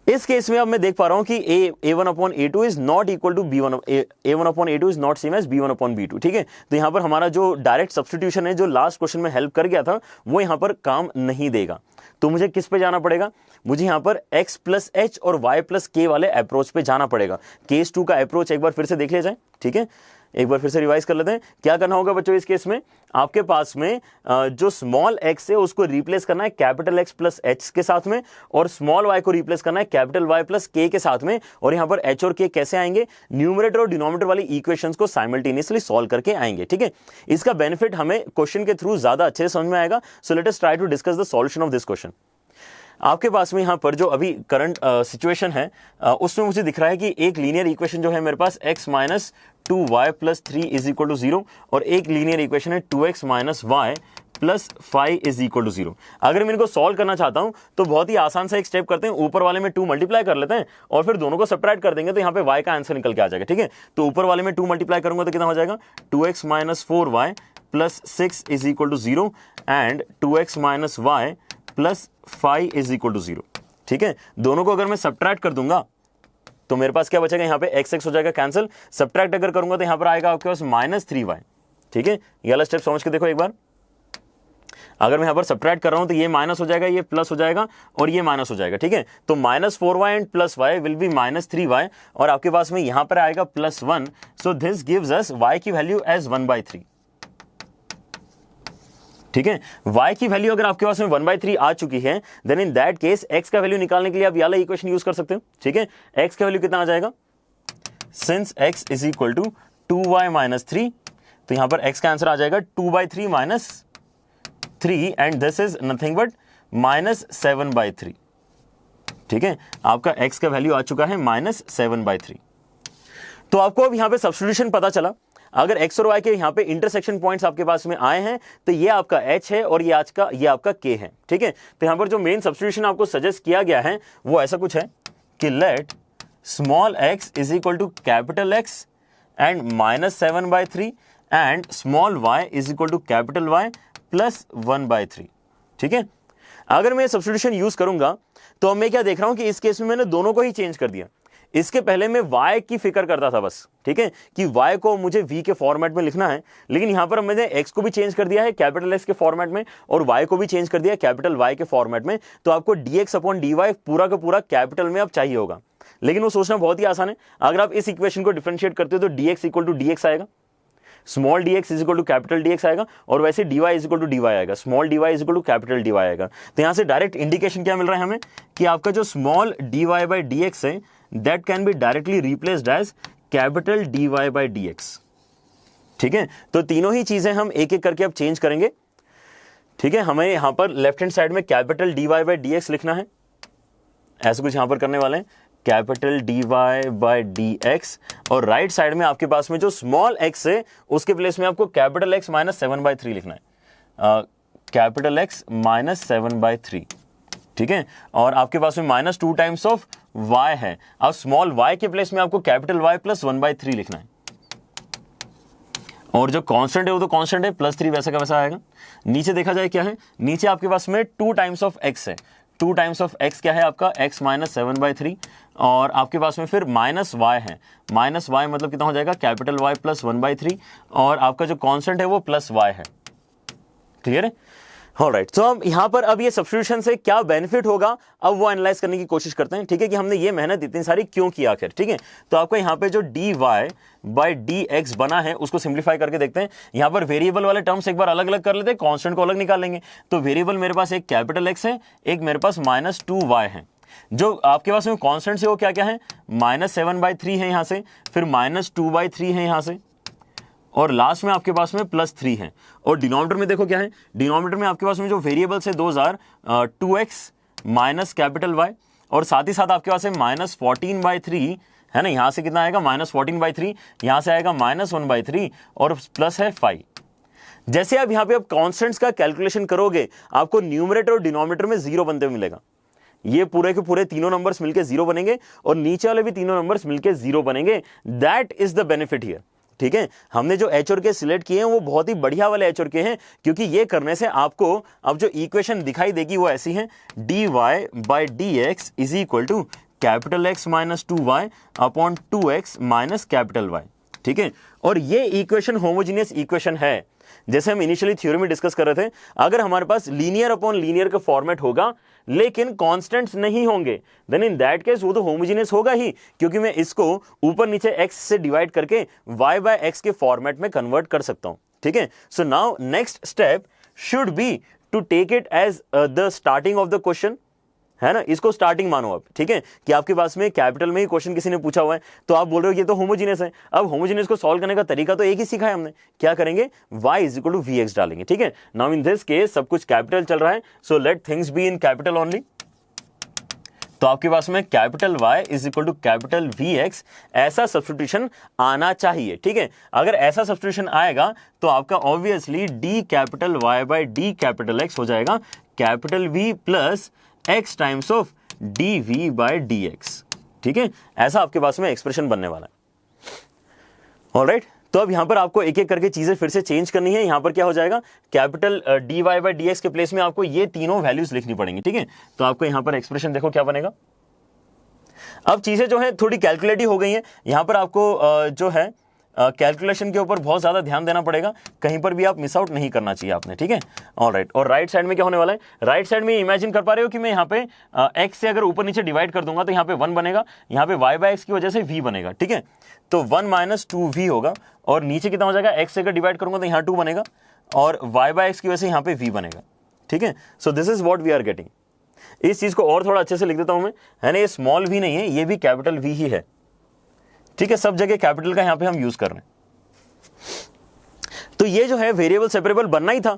इस केस में अब मैं देख पा रहा हूं कि a1 upon a2 is not equal to b1, a1 upon a2 is not same as b1 upon b2, ठीक है। तो यहां पर हमारा जो डायरेक्ट सब्स्टिट्यूशन है जो लास्ट क्वेश्चन में हेल्प कर गया था वो यहां पर काम नहीं देगा। तो मुझे किस पे जाना पड़ेगा, मुझे यहां पर x प्लस h और y प्लस k वाले अप्रोच पे जाना पड़ेगा। केस 2 का अप्रोच एक बार फिर से देख लिया जाए, ठीक है। एक बार फिर से रिवाइज कर लेते हैं। क्या करना होगा बच्चों इस केस में, आपके पास में जो स्मॉल x है उसको रिप्लेस करना है कैपिटल X प्लस h के साथ में, और स्मॉल y को रिप्लेस करना है कैपिटल Y प्लस k के साथ में। और यहां पर h और k कैसे आएंगे, न्यूमरेटर और डिनोमिनेटर वाली इक्वेशंस को साइमल्टेनियसली सॉल्व करके आएंगे, ठीक है। इसका बेनिफिट हमें क्वेश्चन के थ्रू ज्यादा अच्छे से समझ में आएगा। So let us try to discuss the solution of this question. आपके पास में यहां पर जो अभी करंट सिचुएशन है उसमें मुझे दिख रहा है कि एक लीनियर इक्वेशन जो है मेरे पास x minus 2y plus 3 is equal to 0 और एक लीनियर इक्वेशन है 2x minus y plus 5 is equal to 0। अगर मैं इनको सॉल्व करना चाहता हूं तो बहुत ही आसान सा एक स्टेप करते हैं, ऊपर वाले में 2 मल्टीप्लाई कर लेते हैं और फिर दोनों को सब्ट्रैक्ट कर देंगे तो यहां पे y का आंसर निकल के आ जाएगा, ठीक है। तो ऊपर वाले में 2 मल्टीप्लाई करूंगा तो कितना हो जाएगा, 2x minus 4y plus 6 is equal to 0 and 2x minus y plus 5 is equal to 0, ठीक है। दोनों को अगर मैं सब्ट्रैक्ट कर दूंगा तो मेरे पास क्या बचेगा, यहां पे x हो जाएगा कैंसिल, सब्ट्रैक्ट अगर करूंगा तो यहां पर आएगा आपके पास माइनस 3y, ठीक है। ये वाला स्टेप समझ के देखो एक बार। अगर मैं यहां पर सब्ट्रैक्ट कर रहा हूं तो ये माइनस हो जाएगा, ये प्लस हो जाएगा और ये माइनस हो जाएगा, ठीक है। तो minus 4y and plus y will be minus 3y और आपके पास में यहां पर आएगा plus 1। So this gives us y की वैल्यू एज 1/3, ठीक है। y की वैल्यू अगर आपके पास में 1/3 आ चुकी है, then in that case x का वैल्यू निकालने के लिए आप ये वाला इक्वेशन यूज कर सकते हो, ठीक है। x का वैल्यू कितना आ जाएगा, since x is equal to 2y minus 3, तो यहां पर x का आंसर आ जाएगा 2/3 minus 3 and this is nothing but minus 7/3, ठीक है। आपका x का वैल्यू आ चुका है माइनस 7/3। तो आपको अब यहां पे सब्स्टिट्यूशन पता चला। अगर x और y के यहां पे इंटरसेक्शन पॉइंट्स आपके पास में आए हैं तो ये आपका h है और ये आपका k है, ठीक है। तो यहां पर जो मेन सब्स्टिट्यूशन आपको सजेस्ट किया गया है वो ऐसा कुछ है कि let small x is equal to capital X and minus 7/3 and small y is equal to capital Y plus 1/3, ठीक है। अगर मैं सब्स्टिट्यूशन यूज करूंगा तो अब मैं क्या देख रहा हूं कि इस केस में मैंने दोनों को ही चेंज कर दिया। इसके पहले मैं y की फिक्र करता था बस, ठीक है, कि y को मुझे v के फॉर्मेट में लिखना है, लेकिन यहां पर मैंने x को भी चेंज कर दिया है कैपिटल x के फॉर्मेट में और y को भी चेंज कर दिया है कैपिटल Y के फॉर्मेट में। तो आपको dx अपॉन dy पूरा का पूरा कैपिटल में अब चाहिए होगा, लेकिन वो सोचना बहुत ही आसान है। अगर आप इस इक्वेशन को डिफरेंशिएट करते हो तो dx इक्वल टू dx आएगा, small dx is equal to capital dx आएगा, और वैसे dy is equal to dy आएगा, small dy is equal to capital dy आएगा। तो यहां से डायरेक्ट इंडिकेशन क्या मिल रहा है हमें कि आपका जो स्मॉल dy बाय dx है that can be directly replaced as capital dy by dx। ठीक है, तो तीनों ही चीजें हम एक एक करके अब चेंज करेंगे। ठीक है, हमें यहां पर लेफ्ट हैंड साइड में कैपिटल dy बाय dx लिखना है, ऐसा कुछ यहां पर करने वाले हैं, कैपिटल dy बाय dx, और राइट साइड में आपके पास में जो स्मॉल x है उसके प्लेस में आपको कैपिटल x माइनस 7/3 लिखना है, कैपिटल x माइनस 7/3। ठीक है, और आपके पास में माइनस 2 टाइम्स ऑफ y है, अब स्मॉल y के प्लेस में आपको कैपिटल Y प्लस 1/3 लिखना है, और जो कांस्टेंट है वो तो कांस्टेंट है, +3 वैसा का वैसा आएगा। नीचे देखा जाए क्या है, नीचे आपके पास में 2 टाइम्स ऑफ x है, 2 टाइम्स ऑफ x क्या है आपका x माइनस 7/3, और आपके पास में फिर माइनस y है, माइनस y मतलब कितना हो जाएगा कैपिटल Y प्लस 1/3, और आपका जो कांस्टेंट है वो प्लस y है। क्लियर है? ऑलराइट, तो हम यहां पर अब ये सब्स्टिट्यूशन से क्या बेनिफिट होगा अब वो एनालाइज करने की कोशिश करते हैं। ठीक है, कि हमने ये मेहनत इतनी सारी क्यों की आखिर। ठीक है, तो आपको यहाँ पे जो dy बाय dx बना है उसको सिंप्लीफाई करके देखते हैं। यहां पर वेरिएबल वाले टर्म्स एक बार अलग अलग कर लेते हैं, कांस्टेंट को अलग निकाल लेंगे। तो वेरिएबल मेरे पास एक कैपिटल x है, एक मेरे पास माइनस 2y है, जो आपके पास में कांस्टेंट से वो क्या क्या है, माइनस 7/3 है यहाँ से, फिर माइनस 2/3 है यहाँ से, और लास्ट में आपके पास में +3 है। और डिनोमिनेटर में देखो क्या है, डिनोमिनेटर में आपके पास में जो वेरिएबल्स है 2x माइनस कैपिटल Y, और साथ ही साथ आपके पास है माइनस 14/3 है ना, यहाँ से कितना आएगा माइनस 14/3, यहाँ से आएगा माइनस 1/3, और प्लस है 5। जैसे आप यहाँ पे अब कॉन्स्टेंट्स का कैलकुलेशन करोगे आपको न्यूमरेटर और डिनोमिनेटर में 0 बनते हुए मिलेगा। ये पूरे के पूरे तीनों नंबर्स मिलके 0 बनेंगे, और नीचे वाले भी तीनों नंबर्स मिलके 0 बनेंगे। That is the benefit here. ठीक है, हमने जो एच और के सिलेक्ट किए हैं वो बहुत ही बढ़िया वाले एच और के हैं, क्योंकि ये करने से आपको अब जो इक्वेशन दिखाई देगी वो ऐसी है, dy by dx is equal to capital x minus 2y upon 2x minus capital y। ठीक है, और ये इक्वेशन होमोजीनियस इक्वेशन है। जैसे हम इनिशियली थ्योरी में डिस्कस कर रहे थे, अगर हमारे पास लीनियर अपॉन लीनियर का फॉर्मेट होगा लेकिन कांस्टेंट्स नहीं होंगे, देन इन दैट केस वो तो होमोजीनियस होगा ही, क्योंकि मैं इसको ऊपर नीचे x से डिवाइड करके y बाय x के फॉर्मेट में कन्वर्ट कर सकता हूं। ठीक है, so now next step should be to take it as the starting of the question, है ना, इसको स्टार्टिंग मानो अब। ठीक है, कि आपके पास में कैपिटल में ही क्वेश्चन किसी ने पूछा हुआ है तो आप बोल रहे हो ये तो होमोजीनियस है। अब होमोजीनियस को सॉल्व करने का तरीका तो एक ही सीखा है हमने, क्या करेंगे, y is equal to vx डालेंगे। ठीक है, नाउ इन दिस केस सब कुछ कैपिटल चल रहा है, so let things be in capital only. तो आपके पास में capital Y is equal to capital VX ऐसा सब्स्टिट्यूशन आना चाहिए। ठीक है, अगर ऐसा सब्स्टिट्यूशन आएगा तो आपका obviously d capital Y by d capital X हो जाएगा capital V plus x times of dv by dx। ठीक है, ऐसा आपके पास में एक्सप्रेशन बनने वाला है। ऑलराइट, तो अब यहां पर आपको एक एक करके चीजें फिर से चेंज करनी है। यहां पर क्या हो जाएगा, कैपिटल dy बाय dx के प्लेस में आपको ये तीनों वैल्यूज लिखनी पड़ेंगी। ठीक है, तो आपको यहां पर एक्सप्रेशन देखो क्या बनेगा। अब चीजें जो है थोड़ी कैलकुलेटिव हो गई हैं, यहां पर आपको जो है कैलकुलेशन के ऊपर बहुत ज्यादा ध्यान देना पड़ेगा, कहीं पर भी आप मिस आउट नहीं करना चाहिए आपने। ठीक है, ऑलराइट, और राइट साइड में क्या होने वाला है, राइट साइड में इमेजिन कर पा रहे हो कि मैं यहाँ पे x से अगर ऊपर नीचे डिवाइड कर दूंगा तो यहाँ पे 1 बनेगा, यहाँ पे y बाय x की वजह से v बनेगा। ठीक है, तो 1 माइनस 2v होगा, और नीचे कितना हो जाएगा, x से अगर डिवाइड करूंगा तो यहाँ 2 बनेगा, और y बाय x की वजह से यहाँ पे v बनेगा। ठीक है, so this is what we are getting. इस चीज को और थोड़ा अच्छे से लिख देता हूं मैं, है ना, ये स्मॉल v नहीं है, ये भी कैपिटल v ही है। ठीक है, सब जगह कैपिटल का यहां पे हम यूज कर रहे हैं। तो ये जो है वेरिएबल सेपरेबल बनना ही था,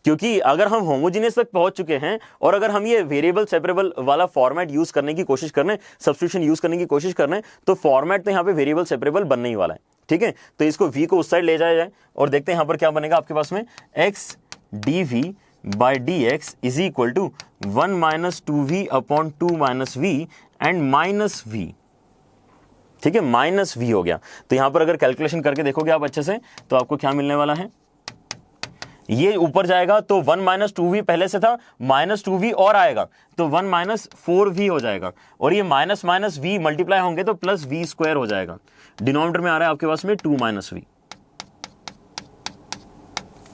क्योंकि अगर हम होमोजीनियस तक पहुंच चुके हैं और अगर हम ये वेरिएबल सेपरेबल वाला फॉर्मेट यूज करने की कोशिश कर रहे हैं, सब्स्टिट्यूशन यूज करने की कोशिश कर रहे हैं, तो फॉर्मेट तो यहां पे वेरिएबल सेपरेबल बनने ही वाला है। ठीक है, तो इसको v को उस साइड ले जाया जाए और देखते हैं यहां पर क्या बनेगा आपके पास में, x dv by dx is equal to 1 minus 2v upon 2 minus v and minus v। ठीक है, माइनस v हो गया। तो यहां पर अगर कैलकुलेशन करके देखोगे आप अच्छे से तो आपको क्या मिलने वाला है, ये ऊपर जाएगा तो 1 माइनस 2v पहले से था, माइनस 2v और आएगा तो 1 माइनस 4v हो जाएगा, और ये माइनस माइनस v मल्टीप्लाई होंगे तो प्लस v स्क्वायर हो जाएगा। डिनोमिनेटर में आ रहा है आपके पास में 2 माइनस v।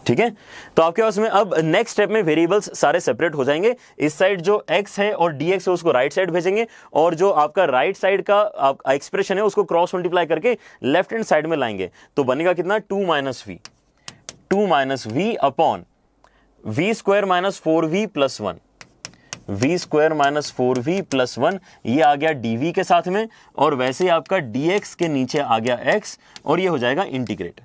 ठीक है, तो आपके पास में अब नेक्स्ट स्टेप में वेरिएबल्स सारे सेपरेट हो जाएंगे। इस साइड जो x है और dx है उसको राइट साइड भेजेंगे, और जो आपका राइट साइड का एक्सप्रेशन है उसको क्रॉस मल्टीप्लाई करके लेफ्ट हैंड साइड में लाएंगे, तो बनेगा कितना 2 minus v upon v square minus 4v plus 1, v square minus 4v plus 1, ये आ गया dv के साथ में, और वैसे ही आपका dx के नीचे आ गया x, और ये हो जाएगा इंटीग्रेट।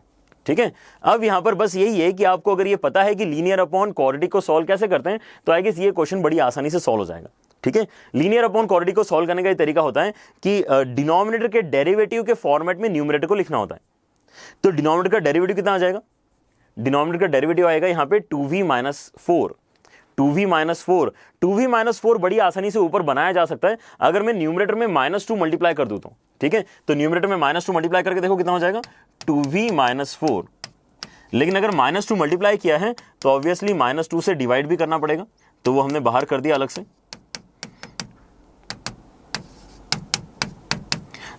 ठीक है, अब यहां पर बस यही है कि आपको अगर ये पता है कि लीनियर अपॉन क्वाड्रेटिक को सॉल्व कैसे करते हैं, तो आई गेस ये क्वेश्चन बड़ी आसानी से सॉल्व हो जाएगा। ठीक है, लीनियर अपॉन क्वाड्रेटिक को सॉल्व करने का ये तरीका होता है कि डिनोमिनेटर के डेरिवेटिव के फॉर्मेट में न्यूमरेटर को लिखना होता है। तो डिनोमिनेटर का डेरिवेटिव कितना आ जाएगा, डिनोमिनेटर का डेरिवेटिव आएगा यहाँ पे 2v माइनस 4, 2v माइनस 4 बड़ी आसानी से ऊपर बनाया जा सकता है अगर मैं न्यूमरेटर में -2 मल्टीप्लाई कर दूं तो। ठीक है, तो न्यूमरेटर में -2 मल्टीप्लाई करके देखो कितना हो जाएगा 2v माइनस 4, लेकिन अगर -2 मल्टीप्लाई किया है तो ऑब्वियसली -2 से डिवाइड भी करना पड़ेगा, तो वो हमने बाहर कर दिया अलग से।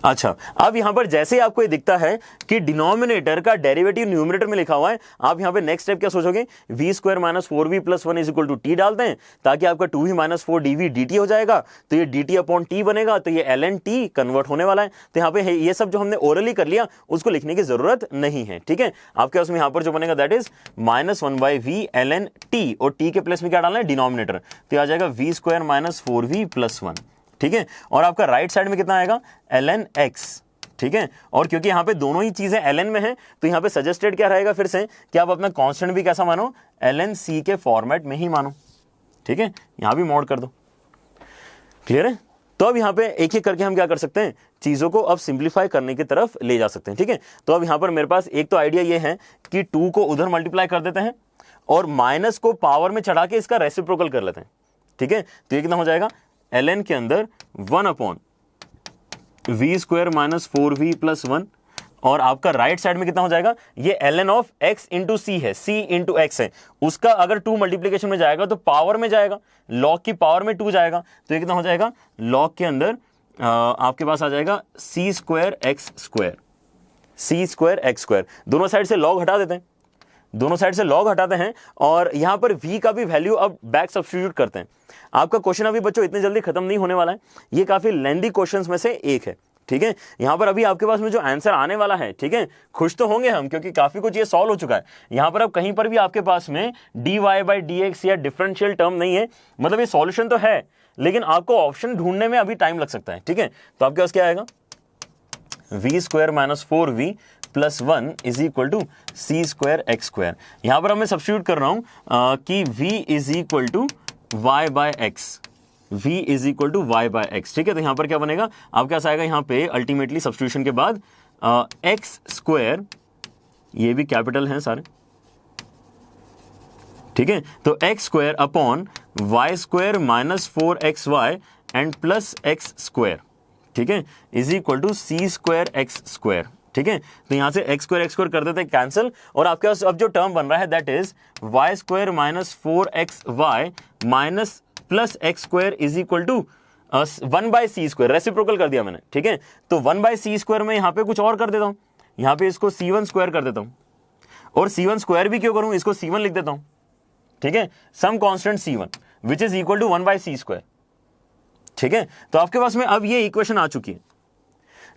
अच्छा, अब यहां पर जैसे ही आपको ये दिखता है कि डिनोमिनेटर का डेरिवेटिव न्यूमरेटर में लिखा हुआ है, आप यहां पे नेक्स्ट स्टेप क्या सोचोगे, v square minus 4v plus 1 is equal to t डालते हैं, ताकि आपका 2v माइनस 4 dv dt हो जाएगा, तो ये dt अपॉन t बनेगा, तो ये ln t कन्वर्ट होने वाला है। तो यहाँ पे ये सब जो हमने ओरली कर लिया उसको लिखने की जरूरत नहीं है। ठीक है, आपके पास में यहाँ पर जो बनेगा that is -1/v ln t, और t के प्लेस में क्या डालना है डिनोमिनेटर, तो आ जाएगा v square minus 4v plus 1। ठीक है, और आपका राइट साइड में कितना आएगा ln x। ठीक है, और क्योंकि यहाँ पे दोनों ही चीजें ln में हैं, तो यहाँ पे सजेस्टेड क्या रहेगा फिर से कि आप अपना कांस्टेंट भी कैसा मानो, ln c के फॉर्मेट में ही मानो। ठीक है, यहां भी मॉड कर दो। क्लियर है, तो अब यहाँ पे एक एक करके हम क्या कर सकते हैं, चीजों को अब सिंप्लीफाई करने की तरफ ले जा सकते हैं। ठीक है, तो अब यहाँ पर मेरे पास एक तो आइडिया ये है कि 2 को उधर मल्टीप्लाई कर देते हैं और माइनस को पावर में चढ़ा के इसका रेसिप्रोकल कर लेते हैं। ठीक है, तो ये कितना हो जाएगा ln के अंदर 1 upon v square minus 4v plus 1, और आपका राइट साइड में कितना हो जाएगा, ये ln ऑफ x इंटू सी है, c इंटू x है, उसका अगर 2 मल्टीप्लीकेशन में जाएगा तो पावर में जाएगा, log की पावर में 2 जाएगा, तो ये कितना हो जाएगा log के अंदर आपके पास आ जाएगा c square x square, c square x square. दोनों साइड से log हटा देते हैं, दोनों साइड से log हटाते हैं, और यहां पर v का भी वैल्यू अब बैक सब्स्टिट्यूट करते हैं। आपका क्वेश्चन अभी बच्चों इतने जल्दी खत्म नहीं होने वाला है, ये काफी लेंथी क्वेश्चंस में से एक है। ठीक है, यहां पर अभी आपके पास में जो आंसर आने वाला है, ठीक है, खुश तो होंगे हम क्योंकि काफी कुछ ये सॉल्व हो चुका है। यहां पर अब कहीं पर भी आपके पास में dy बाई dx या डिफरेंशियल टर्म नहीं है, मतलब ये सॉल्यूशन तो है लेकिन आपको ऑप्शन ढूंढने में अभी टाइम लग सकता है। ठीक है, तो आपके पास क्या आएगा, v square minus 4v plus 1 is equal to c square x square. यहां पर मैं सब्स्टिट्यूट कर रहा हूं कि v is equal to y by x, v is equal to y by x. ठीक है, तो यहां पर क्या बनेगा, आपके पास आएगा यहां पे अल्टीमेटली सब्स्टिट्यूशन के बाद एक्स स्क्वायर, ये भी कैपिटल हैं सारे। ठीक है, तो x square upon y square minus 4xy and plus x square. ठीक है, is equal to c square x square. ठीक है, तो यहां से एक्स स्क्वायर कर देते हैं कैंसिल, और आपके पास अब जो टर्म बन रहा है that is y square minus 4xy minus plus x square is equal to 1/c square, reciprocal कर दिया मैंने। ठीक है, तो 1/c स्क्वायर में यहां पे कुछ और कर देता हूं, यहां पे इसको c1 स्क्वायर कर देता हूं, और c1 स्क्वायर भी क्यों करूं, इसको c1 लिख देता हूं। ठीक है, some constant c1 which is equal to 1/c square. ठीक है, तो आपके पास में अब ये इक्वेशन आ चुकी है,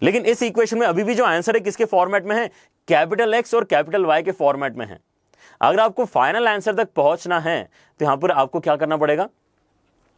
लेकिन इस इक्वेशन में अभी भी जो आंसर है किसके फॉर्मेट में है, कैपिटल एक्स और कैपिटल वाई के फॉर्मेट में है। अगर आपको फाइनल आंसर तक पहुंचना है तो यहां पर आपको क्या करना पड़ेगा,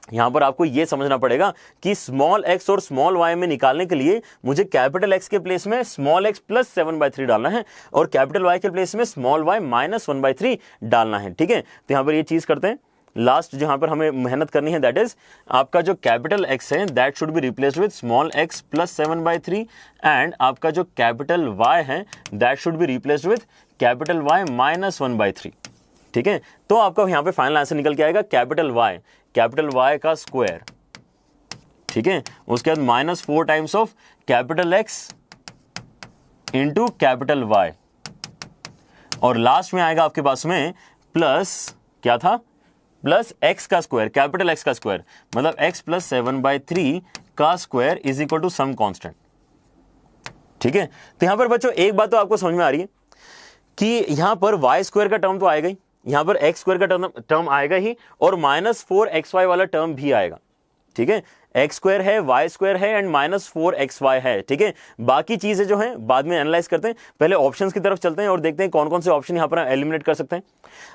यहां पर आपको यह समझना पड़ेगा कि स्मॉल एक्स और स्मॉल वाई में निकालने के लिए मुझे कैपिटल एक्स के प्लेस में स्मॉल एक्स प्लस 7/3 डालना है, और कैपिटल वाई के प्लेस में स्मॉल वाई माइनस 1/3 डालना है। ठीक है, तो यहां पर ये चीज करते हैं, लास्ट जहां पर हमें मेहनत करनी है दैट इज आपका जो कैपिटल एक्स है that should be replaced with small x plus 7/3, and आपका जो कैपिटल वाई है that should be replaced with capital y minus 1/3। ठीक है, तो आपका यहां पे फाइनल आंसर निकल के आएगा कैपिटल वाई का स्क्वायर। ठीक है, उसके बाद -4 times of capital x into capital y, और लास्ट में आएगा आपके पास में प्लस क्या था, प्लस एक्स का स्क्वायर, कैपिटल एक्स का स्क्वायर, मतलब एक्स प्लस 7/3 का square is equal to some constant. ठीक है, तो यहां पर बच्चों एक बात तो आपको समझ में आ रही है कि यहां पर वाई स्क्वायर का टर्म तो आएगा ही, यहां पर एक्स स्क्वायर का टर्म आएगा ही, और -4xy वाला टर्म भी आएगा। ठीक है, एक्स स्क्वायर है, वाई स्क्वायर है एंड -4xy है। ठीक है, बाकी चीजें जो हैं बाद में एनालाइज करते हैं, पहले ऑप्शंस की तरफ चलते हैं और देखते हैं कौन कौन से ऑप्शन यहां पर एलिमिनेट कर सकते हैं।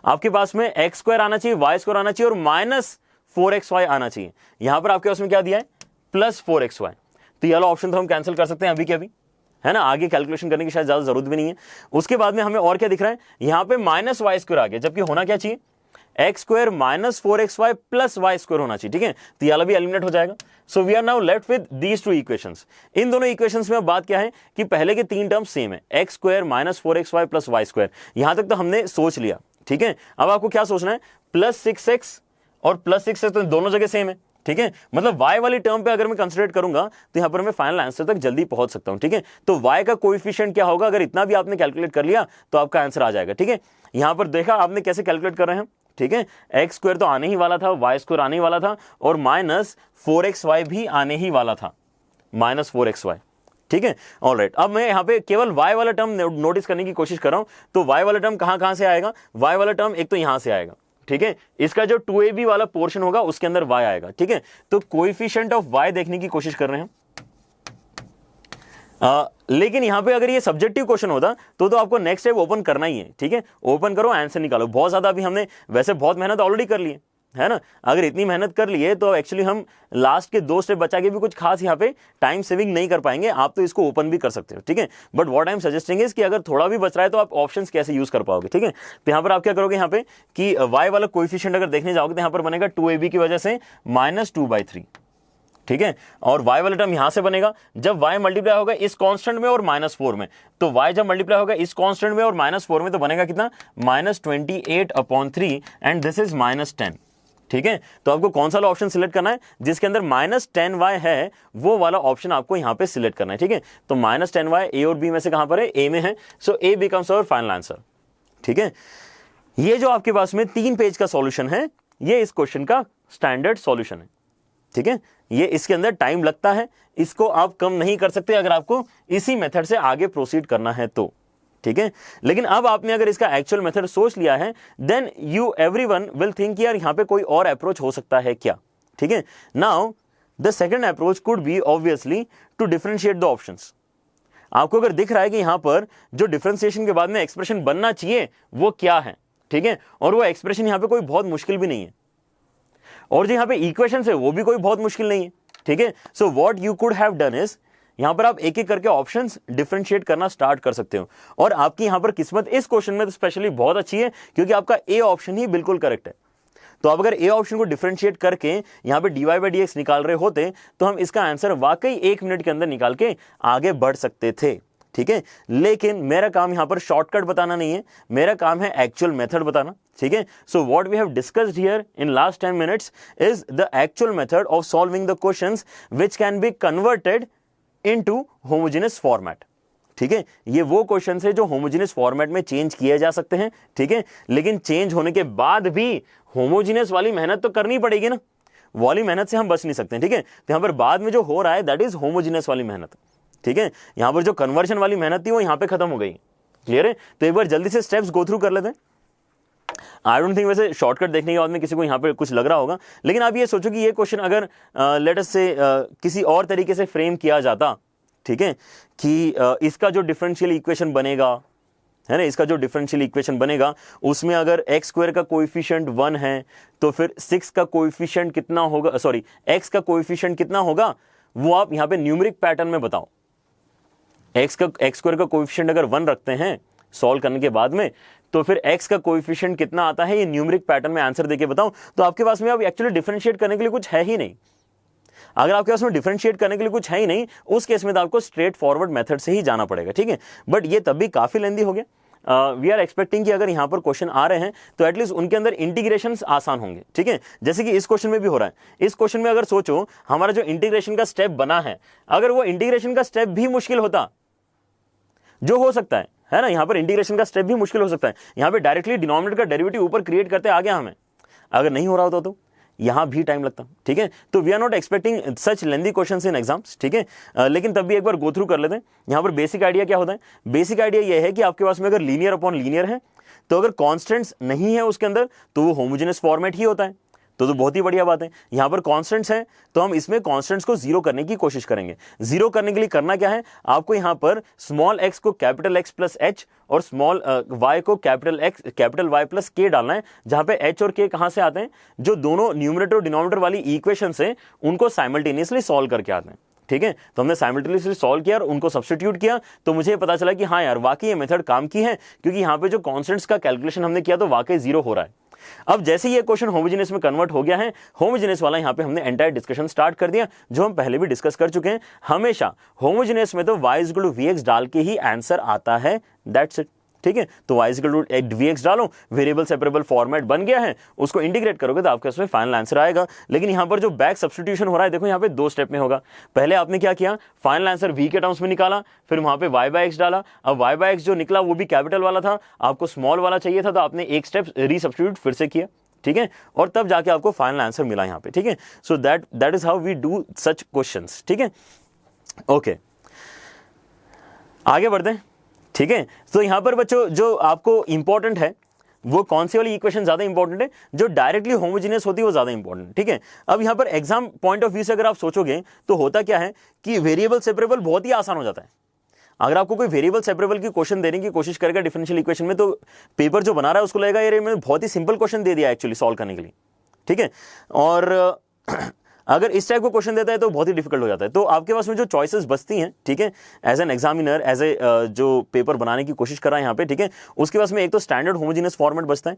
आपके पास में एक्स स्क्वायर आना चाहिए, वाई स्क्वायर आना चाहिए और -4xy आना चाहिए। यहां पर आपके पास में क्या दिया है, +4xy। तो ये वाला ऑप्शन तो हम कैंसिल कर सकते हैं अभी के अभी, है ना, आगे कैलकुलेशन करने की शायद ज्यादा जरूरत भी नहीं है। उसके बाद में हमें और क्या दिख रहा है, यहां पे -y स्क्वायर आ गया, जबकि होना क्या चाहिए, x square -4xy + y square होना चाहिए। ठीक है, तो ये भी एलिमिनेट हो जाएगा। So we are now left with these two equations. इन दोनों इक्वेशंस में बात क्या है कि पहले के 3 टर्म सेम है, x square -4xy + y square, यहां तक तो हमने सोच लिया। ठीक है, अब आपको क्या सोचना है, +6x और +6x तो दोनों जगह सेम है। ठीक है, मतलब y वाली टर्म पे अगर मैं कंसीडर करूंगा तो यहां पर मैं फाइनल आंसर तक जल्दी पहुंच सकता हूं। ठीक है, तो y का कोएफिशिएंट क्या होगा, अगर इतना भी आपने कैलकुलेट कर लिया तो आपका आंसर आ जाएगा। ठीक है, यहां पर देखा आपने कैसे कैलकुलेट कर रहे हैं। ठीक है, एक्स स्क्वायर तो आने ही वाला था, वाई स्क्वायर आने ही वाला था और -4xy भी आने ही वाला था, -4xy। ठीक है, ऑलराइट, अब मैं यहां पे केवल y वाला टर्म नोटिस करने की कोशिश कर रहा हूं। तो y वाला टर्म कहां से आएगा, y वाला टर्म एक तो यहां से आएगा। ठीक है, इसका जो 2ab वाला पोर्शन होगा उसके अंदर y आएगा। ठीक है, तो कोएफिशिएंट ऑफ y देखने की कोशिश कर रहे हैं। लेकिन यहां पे अगर ये सब्जेक्टिव क्वेश्चन होता तो आपको नेक्स्ट स्टेप ओपन करना ही है। ठीक है, ओपन करो, आंसर निकालो। बहुत ज्यादा अभी हमने वैसे बहुत मेहनत ऑलरेडी कर ली है ना, अगर इतनी मेहनत कर ली है तो एक्चुअली हम लास्ट के 2 स्टेप बचा के भी कुछ खास यहाँ पे टाइम सेविंग नहीं कर पाएंगे। आप तो इसको ओपन भी कर सकते हो। ठीक है, but what I am suggesting is कि अगर थोड़ा भी बच रहा है तो आप ऑप्शंस कैसे यूज कर पाओगे। ठीक है, तो यहाँ पर आप क्या करोगे, यहाँ पे कि y वाला कोएफिशिएंट अगर देखने जाओगे तो यहाँ पर बनेगा 2ab की वजह से -2/3। ठीक है, और y वाला टर्म यहां से बनेगा जब y मल्टीप्लाई होगा इस कांस्टेंट में और -4 में, तो y जब मल्टीप्लाई होगा इस कांस्टेंट में और -4 में तो बनेगा कितना, -28/3 एंड दिस इज -10। ठीक है, तो आपको कौन सा वाला ऑप्शन सिलेक्ट करना है, जिसके अंदर -10y है वो वाला ऑप्शन आपको यहां पे सिलेक्ट करना है। ठीक है, तो -10y ए और बी में से कहां पर है, ए में है, सो ए बिकम्स आवर फाइनल आंसर। ठीक है, ये जो आपके पास में 3 पेज का सॉल्यूशन है, ये इस क्वेश्चन का स्टैंडर्ड सॉल्यूशन है। ठीक है, ये इसके अंदर टाइम लगता है, इसको आप कम नहीं कर सकते अगर आपको इसी मेथड से आगे प्रोसीड करना है तो। ठीक है, लेकिन अब आपने अगर इसका एक्चुअल मेथड सोच लिया है then you everyone will think यार यहां पे कोई और अप्रोच हो सकता है क्या। ठीक है, now the second approach could be obviously to differentiate the options. आपको अगर दिख रहा है कि यहां पर जो डिफरेंशिएशन के बाद में एक्सप्रेशन बनना चाहिए वो क्या है। ठीक है, और वो एक्सप्रेशन यहां पे कोई बहुत मुश्किल भी नहीं है, और जो यहां पे इक्वेशन है वो भी कोई बहुत मुश्किल नहीं है। ठीक है, so what you could have done is, यहां पर आप एक एक करके ऑप्शंस डिफरेंशिएट करना स्टार्ट कर सकते हो। और आपकी यहां पर किस्मत इस क्वेश्चन में तो स्पेशली बहुत अच्छी है क्योंकि आपका ए ऑप्शन ही बिल्कुल करेक्ट है। तो आप अगर ए ऑप्शन को डिफरेंशिएट करके यहां पे dy/dx निकाल रहे होते तो हम इसका आंसर वाकई 1 मिनट के अंदर निकाल के आगे बढ़ सकते थे। ठीक है, लेकिन मेरा काम यहां पर शॉर्टकट बताना नहीं है, मेरा काम है एक्चुअल मेथड बताना। ठीक है, so what we have discussed here in last 10 minutes is the actual method of solving the questions which can be converted into homogeneous format. ठीक है, ये वो क्वेश्चन है जो होमोजेनियस फॉर्मेट में चेंज किए जा सकते हैं। ठीक है, लेकिन चेंज होने के बाद भी होमोजेनियस वाली मेहनत तो करनी पड़ेगी ना, वाली मेहनत से हम बच नहीं सकते। ठीक है, तो यहां पर बाद में जो हो रहा है दैट इज होमोजेनियस वाली मेहनत। ठीक है, यहां पर जो कन्वर्जन वाली मेहनत थी वो यहां पे खत्म हो गई। क्लियर है, तो एक बार जल्दी से स्टेप्स गो थ्रू कर लेते हैं। आई डोंट थिंक वैसे शॉर्टकट देखने के बाद में किसी को यहाँ पे कुछ लग रहा होगा, लेकिन आप ये सोचो कि ये क्वेश्चन अगर लेट अस से किसी और तरीके से फ्रेम किया जाता। ठीक है, कि इसका जो डिफरेंशियल इक्वेशन बनेगा, है ना, इसका जो डिफरेंशियल इक्वेशन बनेगा उसमें अगर एक्स स्क्वायर का कोएफिशिएंट 1 है तो फिर 6 का कोएफिशिएंट कितना होगा, सॉरी एक्स का कोएफिशिएंट कितना होगा वो आप यहाँ पे न्यूमेरिक पैटर्न में बताओ। एक्स स्क्वायर का कोएफिशिएंट अगर 1 रखते हैं सॉल्व करने के बाद में तो फिर x का कोएफिशिएंट कितना आता है ये न्यूमेरिक पैटर्न में आंसर देके बताओ। तो आपके पास में अब एक्चुअली डिफरेंशिएट करने के लिए कुछ है ही नहीं। अगर आपके पास में डिफरेंशिएट करने के लिए कुछ है ही नहीं उस केस में तो आपको स्ट्रेट फॉरवर्ड मेथड से ही जाना पड़ेगा। ठीक है, बट ये तब भी काफी लेंदी हो गया। वी आर एक्सपेक्टिंग कि अगर यहाँ पर क्वेश्चन आ रहे हैं तो एटलीस्ट उनके अंदर इंटीग्रेशन आसान होंगे। ठीक है, जैसे कि इस क्वेश्चन में भी हो रहा है। इस क्वेश्चन में अगर सोचो हमारा जो इंटीग्रेशन का स्टेप बना है, अगर वो इंटीग्रेशन का स्टेप भी मुश्किल होता, जो हो सकता है है ना, यहाँ पर इंटीग्रेशन का स्टेप भी मुश्किल हो सकता है। यहाँ पे डायरेक्टली डिनोमिनेटर का डेरिवेटिव ऊपर क्रिएट करते आ गया हमें, अगर नहीं हो रहा होता तो यहां भी टाइम लगता। ठीक है, तो we are not expecting such lengthy questions in exams. ठीक है, लेकिन तब भी एक बार गो थ्रू कर लेते हैं। यहां पर बेसिक आइडिया क्या होता है? बेसिक आइडिया यह है कि आपके पास में अगर लीनियर अपॉन लीनियर है, तो अगर कॉन्स्टेंट्स नहीं है उसके अंदर, तो वो होमोजेनियस फॉर्मेट ही होता है। तो बहुत ही बढ़िया बात है। यहां पर कांस्टेंट्स हैं, तो हम इसमें कांस्टेंट्स को जीरो करने की कोशिश करेंगे। जीरो करने के लिए करना क्या है? आपको यहां पर स्मॉल x को कैपिटल X प्लस h और स्मॉल y को कैपिटल Y प्लस k डालना है, जहां पे h और k कहां से आते हैं? जो दोनों न्यूमरेटर और डिनोमिनेटर वाली इक्वेशन से उनको साइमल्टेनियसली सॉल्व करके आते हैं। ठीक है, तो हमने साइमल्टेनियसली सॉल्व किया और उनको सब्स्टिट्यूट किया, तो मुझे पता चला कि हाँ यार वाकई ये मेथड काम की है, क्योंकि यहां पे जो कांस्टेंट्स का कैलकुलेशन हमने किया तो वाकई जीरो हो रहा है। अब जैसे ये क्वेश्चन होमोजेनियस में कन्वर्ट हो गया है, होमोजेनियस वाला यहां पे हमने एंटायर डिस्कशन स्टार्ट कर दिया, जो हम पहले भी डिस्कस कर चुके हैं। हमेशा होमोजेनियस में तो y = vx डाल के ही आंसर आता है, दैट्स इट। ठीक है, तो y = vx डालो, वेरिएबल सेपरेबल फॉर्मेट बन गया है, उसको इंटीग्रेट करोगे तो आपके उसमें फाइनल आंसर आएगा। लेकिन यहां पर जो बैक सब्स्टिट्यूशन हो रहा है, देखो यहां पे दो स्टेप में होगा। पहले आपने क्या किया? फाइनल आंसर v के टर्म्स में निकाला, फिर वहां पे y/x डाला। अब y/x जो निकला वो भी कैपिटल वाला था, आपको स्मॉल वाला चाहिए था, तो आपने एक स्टेप रीसब्स्टिट्यूट फिर से किया। ठीक है, और तब जाके आपको फाइनल आंसर मिला यहां पे। ठीक है, so that is how we do such questions. ठीक है, ओके, आगे बढ़ते हैं। ठीक है, तो यहां पर बच्चों जो आपको इंपॉर्टेंट है वो कौन सी वाली इक्वेशन ज्यादा इंपॉर्टेंट है? जो डायरेक्टली होमोजेनियस होती है वो ज्यादा इंपॉर्टेंट है। ठीक है, अब यहां पर एग्जाम पॉइंट ऑफ व्यू से अगर आप सोचोगे तो होता क्या है कि वेरिएबल सेपरेबल बहुत ही आसान हो जाता है। अगर आपको कोई वेरिएबल सेपरेबल की क्वेश्चन देने की कोशिश करेगा डिफरेंशियल इक्वेशन में, तो पेपर जो बना रहा है उसको लगेगा यार मैंने बहुत ही सिंपल क्वेश्चन दे दिया एक्चुअली सॉल्व करने के लिए। ठीक है, और अगर इस टाइप को क्वेश्चन देता है तो बहुत ही डिफिकल्ट हो जाता है। तो आपके पास में जो चॉइसेस बचती हैं, ठीक है, as an examiner, as a जो पेपर बनाने की कोशिश कर रहा है यहाँ पे, ठीक है, उसके पास में एक तो स्टैंडर्ड होमोजेनियस फॉर्मेट बचता है,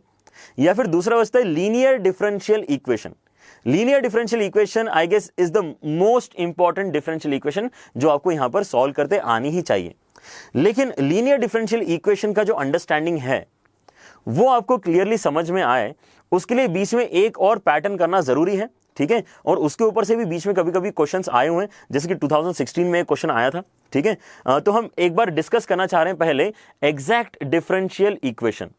या फिर दूसरा बचता है linear differential equation. Linear differential equation I guess is the most important differential equation जो आपको यहां पर सॉल्व करते आनी ही चाहिए। लेकिन लीनियर डिफरेंशियल इक्वेशन का जो अंडरस्टैंडिंग है वो आपको क्लियरली समझ में आए, उसके लिए बीच में एक और पैटर्न करना जरूरी है। ठीक है, और उसके ऊपर से भी बीच में कभी कभी क्वेश्चंस आए हुए हैं, जैसे कि 2016 में एक क्वेश्चन आया था। ठीक है, तो हम एक बार डिस्कस करना चाह रहे हैं पहले exact differential equation.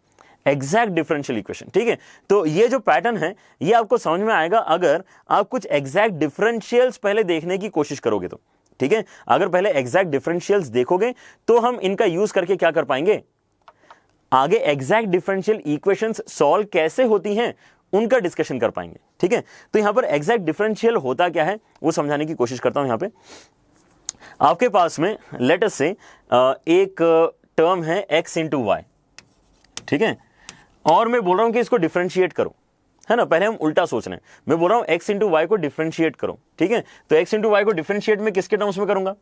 Exact differential equation, ठीक है, तो ये जो पैटर्न है ये आपको समझ में आएगा अगर आप कुछ एग्जैक्ट डिफरेंशियल्स पहले देखने की कोशिश करोगे तो। ठीक है, अगर पहले एग्जैक्ट डिफरेंशियल्स देखोगे तो हम इनका यूज करके क्या कर पाएंगे, आगे एग्जैक्ट डिफरेंशियल इक्वेशंस सॉल्व कैसे होती हैं उनका डिस्कशन कर पाएंगे। ठीक है, तो यहां पर एग्जैक्ट डिफरेंशियल होता क्या है वो समझाने की कोशिश करता हूं। यहां पे आपके पास में लेट अस से एक टर्म है x × y। ठीक है, और मैं बोल रहा हूं कि इसको डिफरेंशिएट करो, है ना, पहले हम उल्टा सोच रहे हैं। मैं बोल रहा हूं x × y को डिफरेंशिएट करो। ठीक है, तो x × y को डिफरेंशिएट में किसके टर्म्स में करूंगा?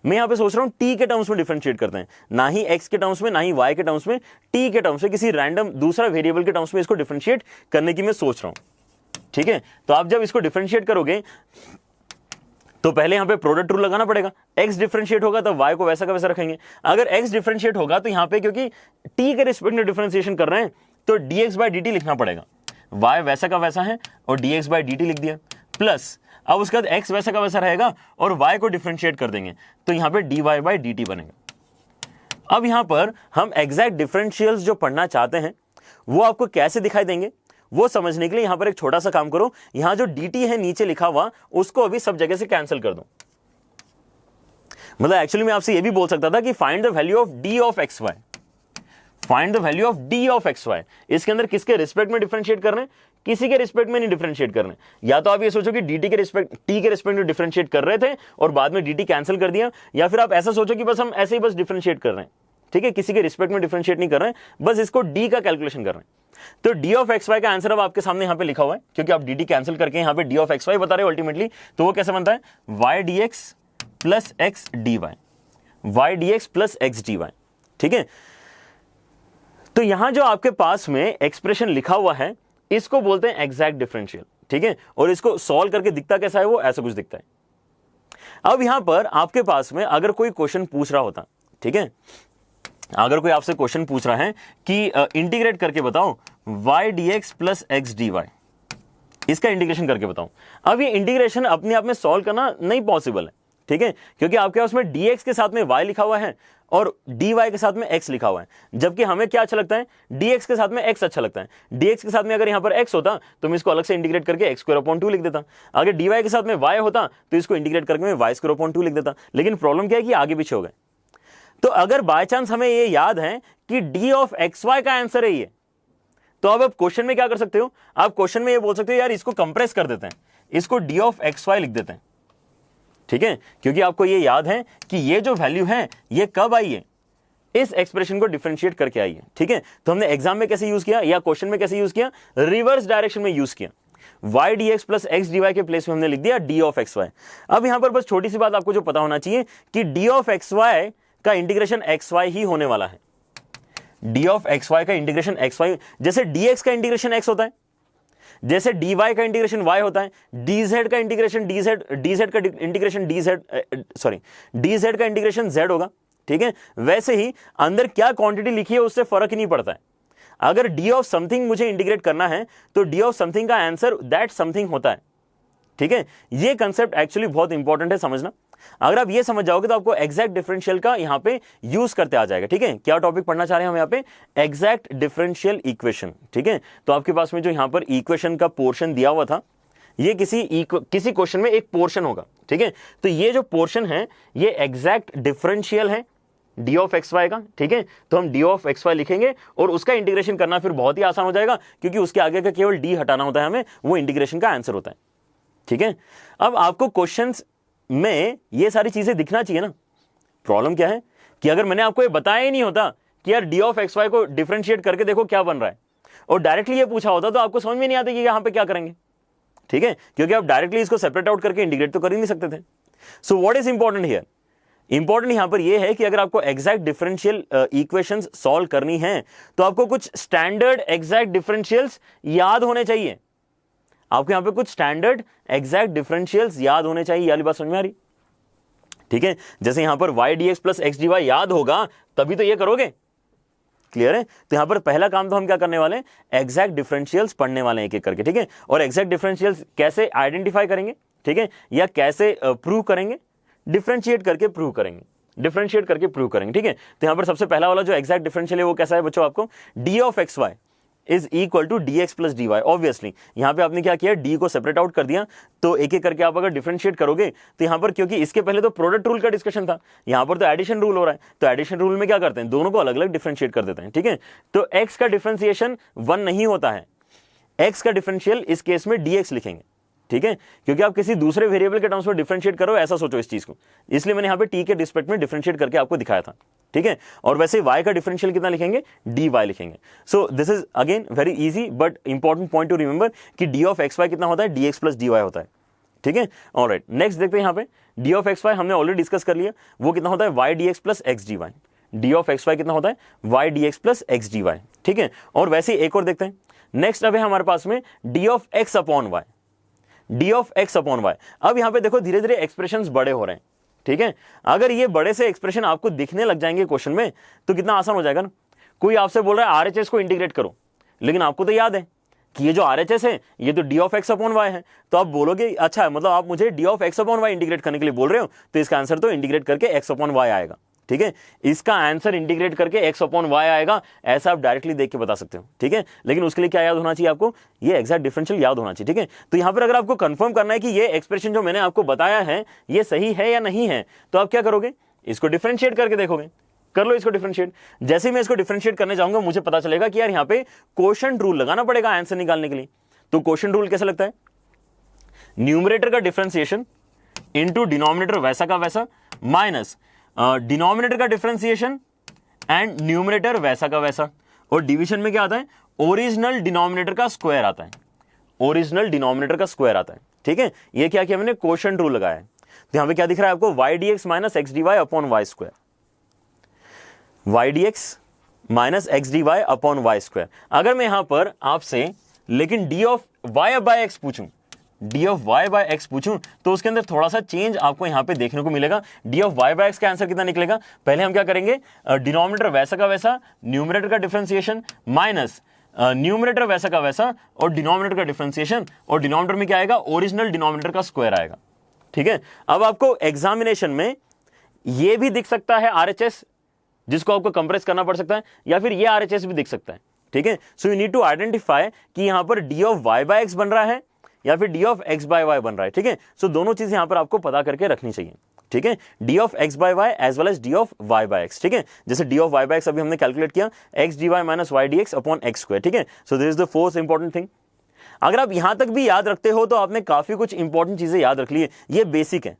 मैं यहां पे सोच रहा हूं t के टर्म्स में डिफरेंशिएट करते हैं, ना ही x के टर्म्स में, ना ही y के टर्म्स में, t के टर्म्स में, किसी रैंडम दूसरा वेरिएबल के टर्म्स में इसको डिफरेंशिएट करने की मैं सोच रहा हूं। ठीक है, तो आप जब इसको डिफरेंशिएट करोगे तो पहले यहां पे प्रोडक्ट रूल लगाना पड़ेगा। x डिफरेंशिएट होगा तो y को वैसा का वैसा रखेंगे। अगर x डिफरेंशिएट होगा तो यहां पे क्योंकि t के रिस्पेक्ट में डिफरेंशिएशन कर रहे हैं तो dx/dt लिखना पड़ेगा। y वैसा का वैसा है और dx/dt लिख दिया, प्लस अब उसके बाद x वैसा का वैसा रहेगा और y को डिफरेंशिएट कर देंगे तो यहां पे dy/dt बनेगा। अब यहां पर हम एग्जैक्ट डिफरेंशियल्स जो पढ़ना चाहते हैं वो आपको कैसे दिखाई देंगे वो समझने के लिए यहां पर एक छोटा सा काम करो। यहां जो dt है नीचे लिखा हुआ उसको अभी सब जगह से कैंसिल कर दो। मतलब एक्चुअली मैं आपसे ये भी बोल सकता था कि find the value of d of xy, find the value of d of xy। इसके अंदर किसके रिस्पेक्ट में डिफरेंशिएट कर रहे हैं? किसी के रिस्पेक्ट में नहीं डिफरेंशिएट कर रहे हैं। या तो आप ये सोचो कि dt के रिस्पेक्ट, t के रिस्पेक्ट में डिफरेंशिएट कर रहे थे और बाद में dt कैंसिल कर दिया, या फिर आप ऐसा सोचो कि बस हम ऐसे ही बस डिफरेंशिएट कर रहे हैं। ठीक है, किसी के रिस्पेक्ट में डिफरेंशिएट नहीं कर रहे हैं, बस इसको d का कैलकुलेशन कर रहे हैं। तो d ऑफ xy का आंसर अब आपके सामने यहां पे लिखा हुआ है, क्योंकि आप dt कैंसिल करके यहां पे d ऑफ xy बता रहे हो अल्टीमेटली। तो वो कैसे बनता है? y dx plus x dy, y dx plus x dy। ठीक है, तो यहां जो आपके पास में एक्सप्रेशन लिखा हुआ है इसको बोलते हैं एग्जैक्ट डिफरेंशियल। ठीक है, और इसको सॉल्व करके दिखता कैसा है? वो ऐसा कुछ दिखता है। अब यहां पर आपके पास में अगर कोई क्वेश्चन पूछ रहा होता, ठीक है, अगर कोई आपसे क्वेश्चन पूछ रहा है कि इंटीग्रेट करके बताओ y dx plus x dy, इसका इंटीग्रेशन करके बताओ। अब ये इंटीग्रेशन अपने आप में सॉल्व करना नहीं पॉसिबल है। ठीक है, क्योंकि आपके पास में dx के साथ में y लिखा हुआ है और dy के साथ में x लिखा हुआ है, जबकि हमें क्या अच्छा लगता है, dx के साथ में x अच्छा लगता है। dx के साथ में अगर यहां पर x होता तो मैं इसको अलग से इंटीग्रेट करके x² लिख देता, अगर dy के साथ में y होता तो इसको इंटीग्रेट करके मैं y² लिख देता। लेकिन प्रॉब्लम क्या है कि आगे पीछे हो गए। तो अगर बाय चांस हमें ये याद है कि d ऑफ xy का आंसर है ये, तो अब आप क्वेश्चन में क्या कर सकते हो, आप क्वेश्चन में ये बोल सकते हो यार इसको कंप्रेस कर देते हैं, इसको d ऑफ xy लिख देते हैं, ठीक है, क्योंकि आपको ये याद है कि ये जो वैल्यू है ये कब आई है, इस एक्सप्रेशन को डिफरेंशिएट करके आई है। ठीक है, तो हमने एग्जाम में कैसे यूज किया या क्वेश्चन में कैसे यूज किया, रिवर्स डायरेक्शन में यूज किया। y dx plus x dy के प्लेस में हमने लिख दिया d ऑफ xy। अब यहां पर बस छोटी सी बात आपको जो पता होना चाहिए कि d ऑफ xy का इंटीग्रेशन xy ही होने वाला है। d ऑफ xy का इंटीग्रेशन xy, जैसे dx का इंटीग्रेशन x होता है, जैसे dy का इंटीग्रेशन y होता है, dz का इंटीग्रेशन dz का इंटीग्रेशन dz का इंटीग्रेशन z होगा। ठीक है, वैसे ही अंदर क्या क्वांटिटी लिखी है उससे फर्क ही नहीं पड़ता है। अगर d ऑफ समथिंग मुझे इंटीग्रेट करना है तो d ऑफ समथिंग का आंसर दैट समथिंग होता है। ठीक है, ये कंसेप्ट एक्चुअली बहुत इंपॉर्टेंट है समझना। अगर आप ये समझ जाओगे तो आपको एग्जैक्ट डिफरेंशियल का यहां पे यूज करते आ जाएगा। ठीक है, क्या टॉपिक पढ़ना चाह रहे हैं हम यहां पे, एग्जैक्ट डिफरेंशियल इक्वेशन। ठीक है, तो आपके पास में जो यहां पर इक्वेशन का पोर्शन दिया हुआ था, ये किसी क्वेश्चन में एक पोर्शन होगा। ठीक है, तो ये जो पोर्शन है ये एग्जैक्ट डिफरेंशियल है d ऑफ xy का। ठीक है, तो हम d ऑफ xy लिखेंगे और उसका इंटीग्रेशन करना फिर बहुत ही आसान हो जाएगा, क्योंकि उसके आगे का केवल d हटाना होता है हमें, वो इंटीग्रेशन का आंसर होता है। ठीक है, अब आपको क्वेश्चंस में ये सारी चीजें दिखना चाहिए ना। प्रॉब्लम क्या है कि अगर मैंने आपको ये बताया ही नहीं होता कि यार d ऑफ xy को डिफरेंशिएट करके देखो क्या बन रहा है, और डायरेक्टली ये पूछा होता तो आपको समझ में नहीं आता कि यहां पे क्या करेंगे। ठीक है, क्योंकि आप डायरेक्टली इसको सेपरेट आउट करके इंटीग्रेट तो कर ही नहीं सकते थे। So what is important here, important यहां पर यह है कि अगर आपको एग्जैक्ट डिफरेंशियल इक्वेशंस सॉल्व करनी है तो आपको कुछ स्टैंडर्ड एग्जैक्ट डिफरेंशियल्स याद होने चाहिए। आपको यहां पे कुछ स्टैंडर्ड एग्जैक्ट डिफरेंशियल्स याद होने चाहिए। वाली बात समझ में आ रही? ठीक है, जैसे यहां पर y dx plus x dy याद होगा तभी तो ये करोगे। क्लियर है? तो यहां पर पहला काम तो हम क्या करने वाले हैं, एग्जैक्ट डिफरेंशियल्स पढ़ने वाले हैं एक एक करके। ठीक है, और एग्जैक्ट डिफरेंशियल्स कैसे आइडेंटिफाई करेंगे, ठीक है, या कैसे प्रूव करेंगे, डिफरेंशिएट करके प्रूव करेंगे, डिफरेंशिएट करके प्रूव करेंगे। ठीक है, तो यहां पर सबसे पहला वाला जो एग्जैक्ट डिफरेंशियल है वो कैसा है बच्चों, आपको d of xy is equal to dx plus dy। Obviously यहां पे आपने क्या किया, d को सेपरेट आउट कर दिया, तो एक एक करके आप अगर डिफरेंशिएट करोगे तो यहां पर, क्योंकि इसके पहले तो प्रोडक्ट रूल का डिस्कशन था, यहां पर तो एडिशन रूल हो रहा है, तो एडिशन रूल में क्या करते हैं, दोनों को अलग अलग डिफरेंशिएट कर देते हैं। ठीक है, तो x का डिफरेंशिएशन 1 नहीं होता है, x का डिफरेंशियल इस केस में dx लिखेंगे। ठीक है, क्योंकि आप किसी दूसरे वेरिएबल के टर्म्स में डिफरेंशिएट करो, ऐसा सोचो इस चीज को, इसलिए मैंने यहां पे t के रिस्पेक्ट में डिफरेंशिएट करके आपको दिखाया था। ठीक है, और वैसे y का डिफरेंशियल कितना लिखेंगे, dy लिखेंगे। सो this is again very easy but important point two remember कि d ऑफ xy कितना होता है, dx प्लस dy होता है। ठीक है, ऑलराइट, नेक्स्ट देखते हैं यहां पे d ऑफ xy हमने ऑलरेडी डिस्कस कर लिया, वो कितना होता है y dx plus x dy। d of xy कितना होता है, y dx plus x dy। ठीक है, और वैसे एक और देखते हैं। नेक्स्ट अब है हमारे पास में d of x upon y, d of x upon y। अब यहां पे देखो धीरे धीरे एक्सप्रेशंस बड़े हो रहे हैं। ठीक है, अगर ये बड़े से एक्सप्रेशन आपको दिखने लग जाएंगे क्वेश्चन में तो कितना आसान हो जाएगा ना। कोई आपसे बोल रहा है RHS को इंटीग्रेट करो, लेकिन आपको तो याद है कि ये जो RHS है ये तो d of x upon y है, तो आप बोलोगे अच्छा मतलब आप मुझे d of x upon y integrate करने के लिए बोल रहे हो, तो इसका आंसर तो इंटीग्रेट करके x अपॉन y आएगा। ठीक है, इसका आंसर इंटीग्रेट करके x अपॉन y आएगा, ऐसा आप डायरेक्टली देख के बता सकते हो। ठीक है, लेकिन उसके लिए क्या याद होना चाहिए आपको, ये एग्जैक्ट डिफरेंशियल याद होना चाहिए। ठीक है, तो यहां पर अगर आपको कंफर्म करना है कि ये एक्सप्रेशन जो मैंने आपको बताया है ये सही है या नहीं है, तो आप क्या करोगे, इसको डिफरेंशिएट करके देखोगे। कर लो इसको डिफरेंशिएट। जैसे ही मैं इसको डिफरेंशिएट करने जाऊंगा मुझे पता चलेगा कि यार यहां पे क्वोशंट रूल लगाना पड़ेगा आंसर निकालने के लिए। तो क्वोशंट रूल कैसे लगता है, न्यूमरेटर का डिफरेंशिएशन इंटू डिनोमिनेटर वैसा का वैसा माइनस डिनोमिनेटर का डिफरेंशिएशन एंड न्यूमरेटर वैसा का वैसा, और डिवीजन में क्या आता है, ओरिजिनल डिनोमिनेटर का स्क्वायर आता है, ओरिजिनल डिनोमिनेटर का स्क्वायर आता है। ठीक है, ये क्या किया मैंने, क्वोशंट रूल लगाया है। तो यहां पे क्या दिख रहा है आपको, y dx minus x d y upon y square, y dx minus x d y upon y square. अगर मैं यहां पर आपसे लेकिन d of y bye x पूछूं, d of y bye x पूछूं, तो उसके अंदर थोड़ा सा चेंज आपको यहां पे देखने को मिलेगा। d of y bye x का आंसर कितना निकलेगा, पहले हम क्या करेंगे, डिनोमिनेटर वैसा का वैसा, न्यूमरेटर का डिफरेंशिएशन माइनस न्यूमरेटर वैसा का वैसा और डिनोमिनेटर का डिफरेंशिएशन, और डिनोमिनेटर में क्या आएगा, ओरिजिनल डिनोमिनेटर का स्क्वायर आएगा। ठीक है। अब आपको एग्जामिनेशन में ये भी दिख सकता है RHS, जिसको आपको कंप्रेस करना पड़ सकता है, या फिर ये RHS भी दिख सकता है, ठीक है। So you need to identify कि यहां पर d of y bye x बन रहा है या फिर d of x by y बन रहा है, ठीक है। सो दोनों चीजें यहां पर आपको पता करके रखनी चाहिए, ठीक है। d of x by y as well as d of y bye x, ठीक है। जैसे d of y bye x अभी हमने कैलकुलेट किया x dy minus y dx upon x square, ठीक है। So this is the fourth important thing. अगर आप यहां तक भी याद रखते हो तो आपने काफी कुछ इंपॉर्टेंट चीजें याद रख ली है, ये बेसिक है,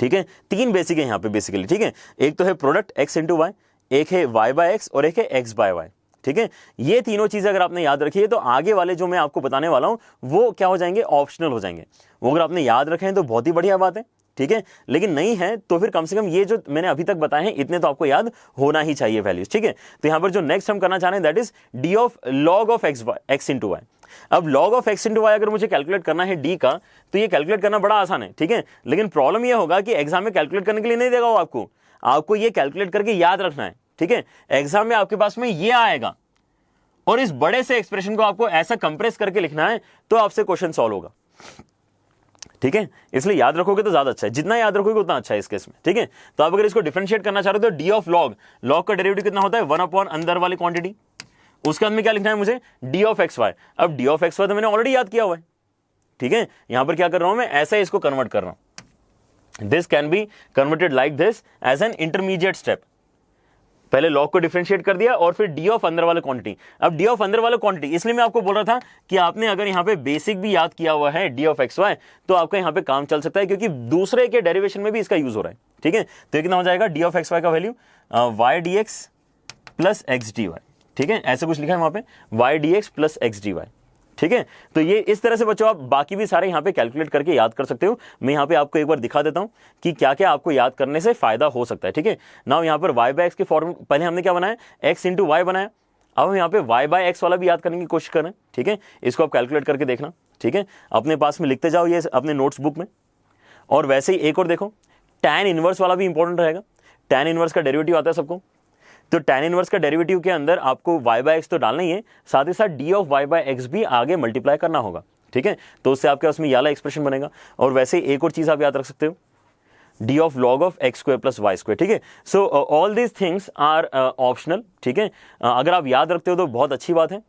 ठीक है। 3 बेसिक है यहां पे बेसिकली, ठीक है। एक तो है प्रोडक्ट x इंटू वाई, एक है y बाय x और एक है x बाय y, ठीक है। ये तीनों चीजें अगर आपने याद रखी है तो आगे वाले जो मैं आपको बताने वाला हूं वो क्या हो जाएंगे, ऑप्शनल हो जाएंगे। वो अगर आपने याद रखे हैं तो बहुत ही बढ़िया बात है, ठीक है। लेकिन नहीं है तो फिर कम से कम ये जो मैंने अभी तक बताए हैं इतने तो आपको याद होना ही चाहिए वैल्यूज, ठीक है। तो यहां पर जो नेक्स्ट हम करना चाह रहे हैं that is d of log of x into y. अब log of x into y अगर मुझे कैलकुलेट करना है d का, तो ये कैलकुलेट करना बड़ा आसान है, ठीक है। लेकिन प्रॉब्लम ये होगा कि एग्जाम में कैलकुलेट करने के लिए नहीं देगा वो आपको ये कैलकुलेट करके याद रखना है, ठीक है। एग्जाम में आपके पास में ये आएगा और इस बड़े से एक्सप्रेशन को आपको ऐसा कंप्रेस करके लिखना है तो आपसे क्वेश्चन सॉल्व होगा, ठीक है। इसलिए याद रखोगे तो ज्यादा अच्छा है, जितना याद रखोगे उतना अच्छा है इस केस में, ठीक है। तो आप अगर इसको डिफरेंशिएट करना चाह रहे हो तो d ऑफ log का डेरिवेटिव कितना होता है 1 अपॉन अंदर वाली क्वांटिटी, उसके अंदर में क्या लिखना है मुझे d ऑफ xy। अब d ऑफ xy तो मैंने ऑलरेडी याद किया हुआ है, ठीक है। यहां पर क्या कर रहा हूं मैं, ऐसा इसको कन्वर्ट कर रहा हूं। This can be converted like this as an intermediate step. पहले log को डिफरेंशिएट कर दिया और फिर d ऑफ अंदर वाला क्वांटिटी। अब d ऑफ अंदर वाला क्वांटिटी, इसलिए मैं आपको बोल रहा था कि आपने अगर यहां पे बेसिक भी याद किया हुआ है d ऑफ xy तो आपका यहां पे काम चल सकता है, क्योंकि दूसरे के डेरिवेशन में भी इसका यूज हो रहा है, ठीक है। तो कितना हो जाएगा d ऑफ xy का value y dx plus x dy, ठीक है। ऐसे कुछ लिखा है वहां पे y dx plus x dy, ठीक है। तो ये इस तरह से बच्चों आप बाकी भी सारे यहां पे कैलकुलेट करके याद कर सकते हो। मैं यहां पे आपको एक बार दिखा देता हूं कि क्या क्या आपको याद करने से फायदा हो सकता है, ठीक है। नाउ यहां पर y बाय x के फॉर्म पहले हमने क्या बनाया, x इंटू वाई बनाया। अब हम यहां पे y बाय x वाला भी याद करने की कोशिश करें, ठीक है। इसको आप कैलकुलेट करके देखना, ठीक है। अपने पास में लिखते जाओ ये अपने नोट्स बुक में। और वैसे ही एक और देखो, tan इनवर्स वाला भी इंपॉर्टेंट रहेगा। tan इनवर्स का डेरिवेटिव आता है सबको, तो tan इनवर्स का डेरिवेटिव के अंदर आपको y बाय x तो डालना ही है, साथ ही साथ d of y bye x भी आगे मल्टीप्लाई करना होगा, ठीक है। तो उससे आपके पास में ये वाला एक्सप्रेशन बनेगा। और वैसे एक और चीज आप याद रख सकते हो, d of log of x square plus y square, ठीक है। So all these things are optional, ठीक है। अगर आप याद रखते हो तो बहुत अच्छी बात है,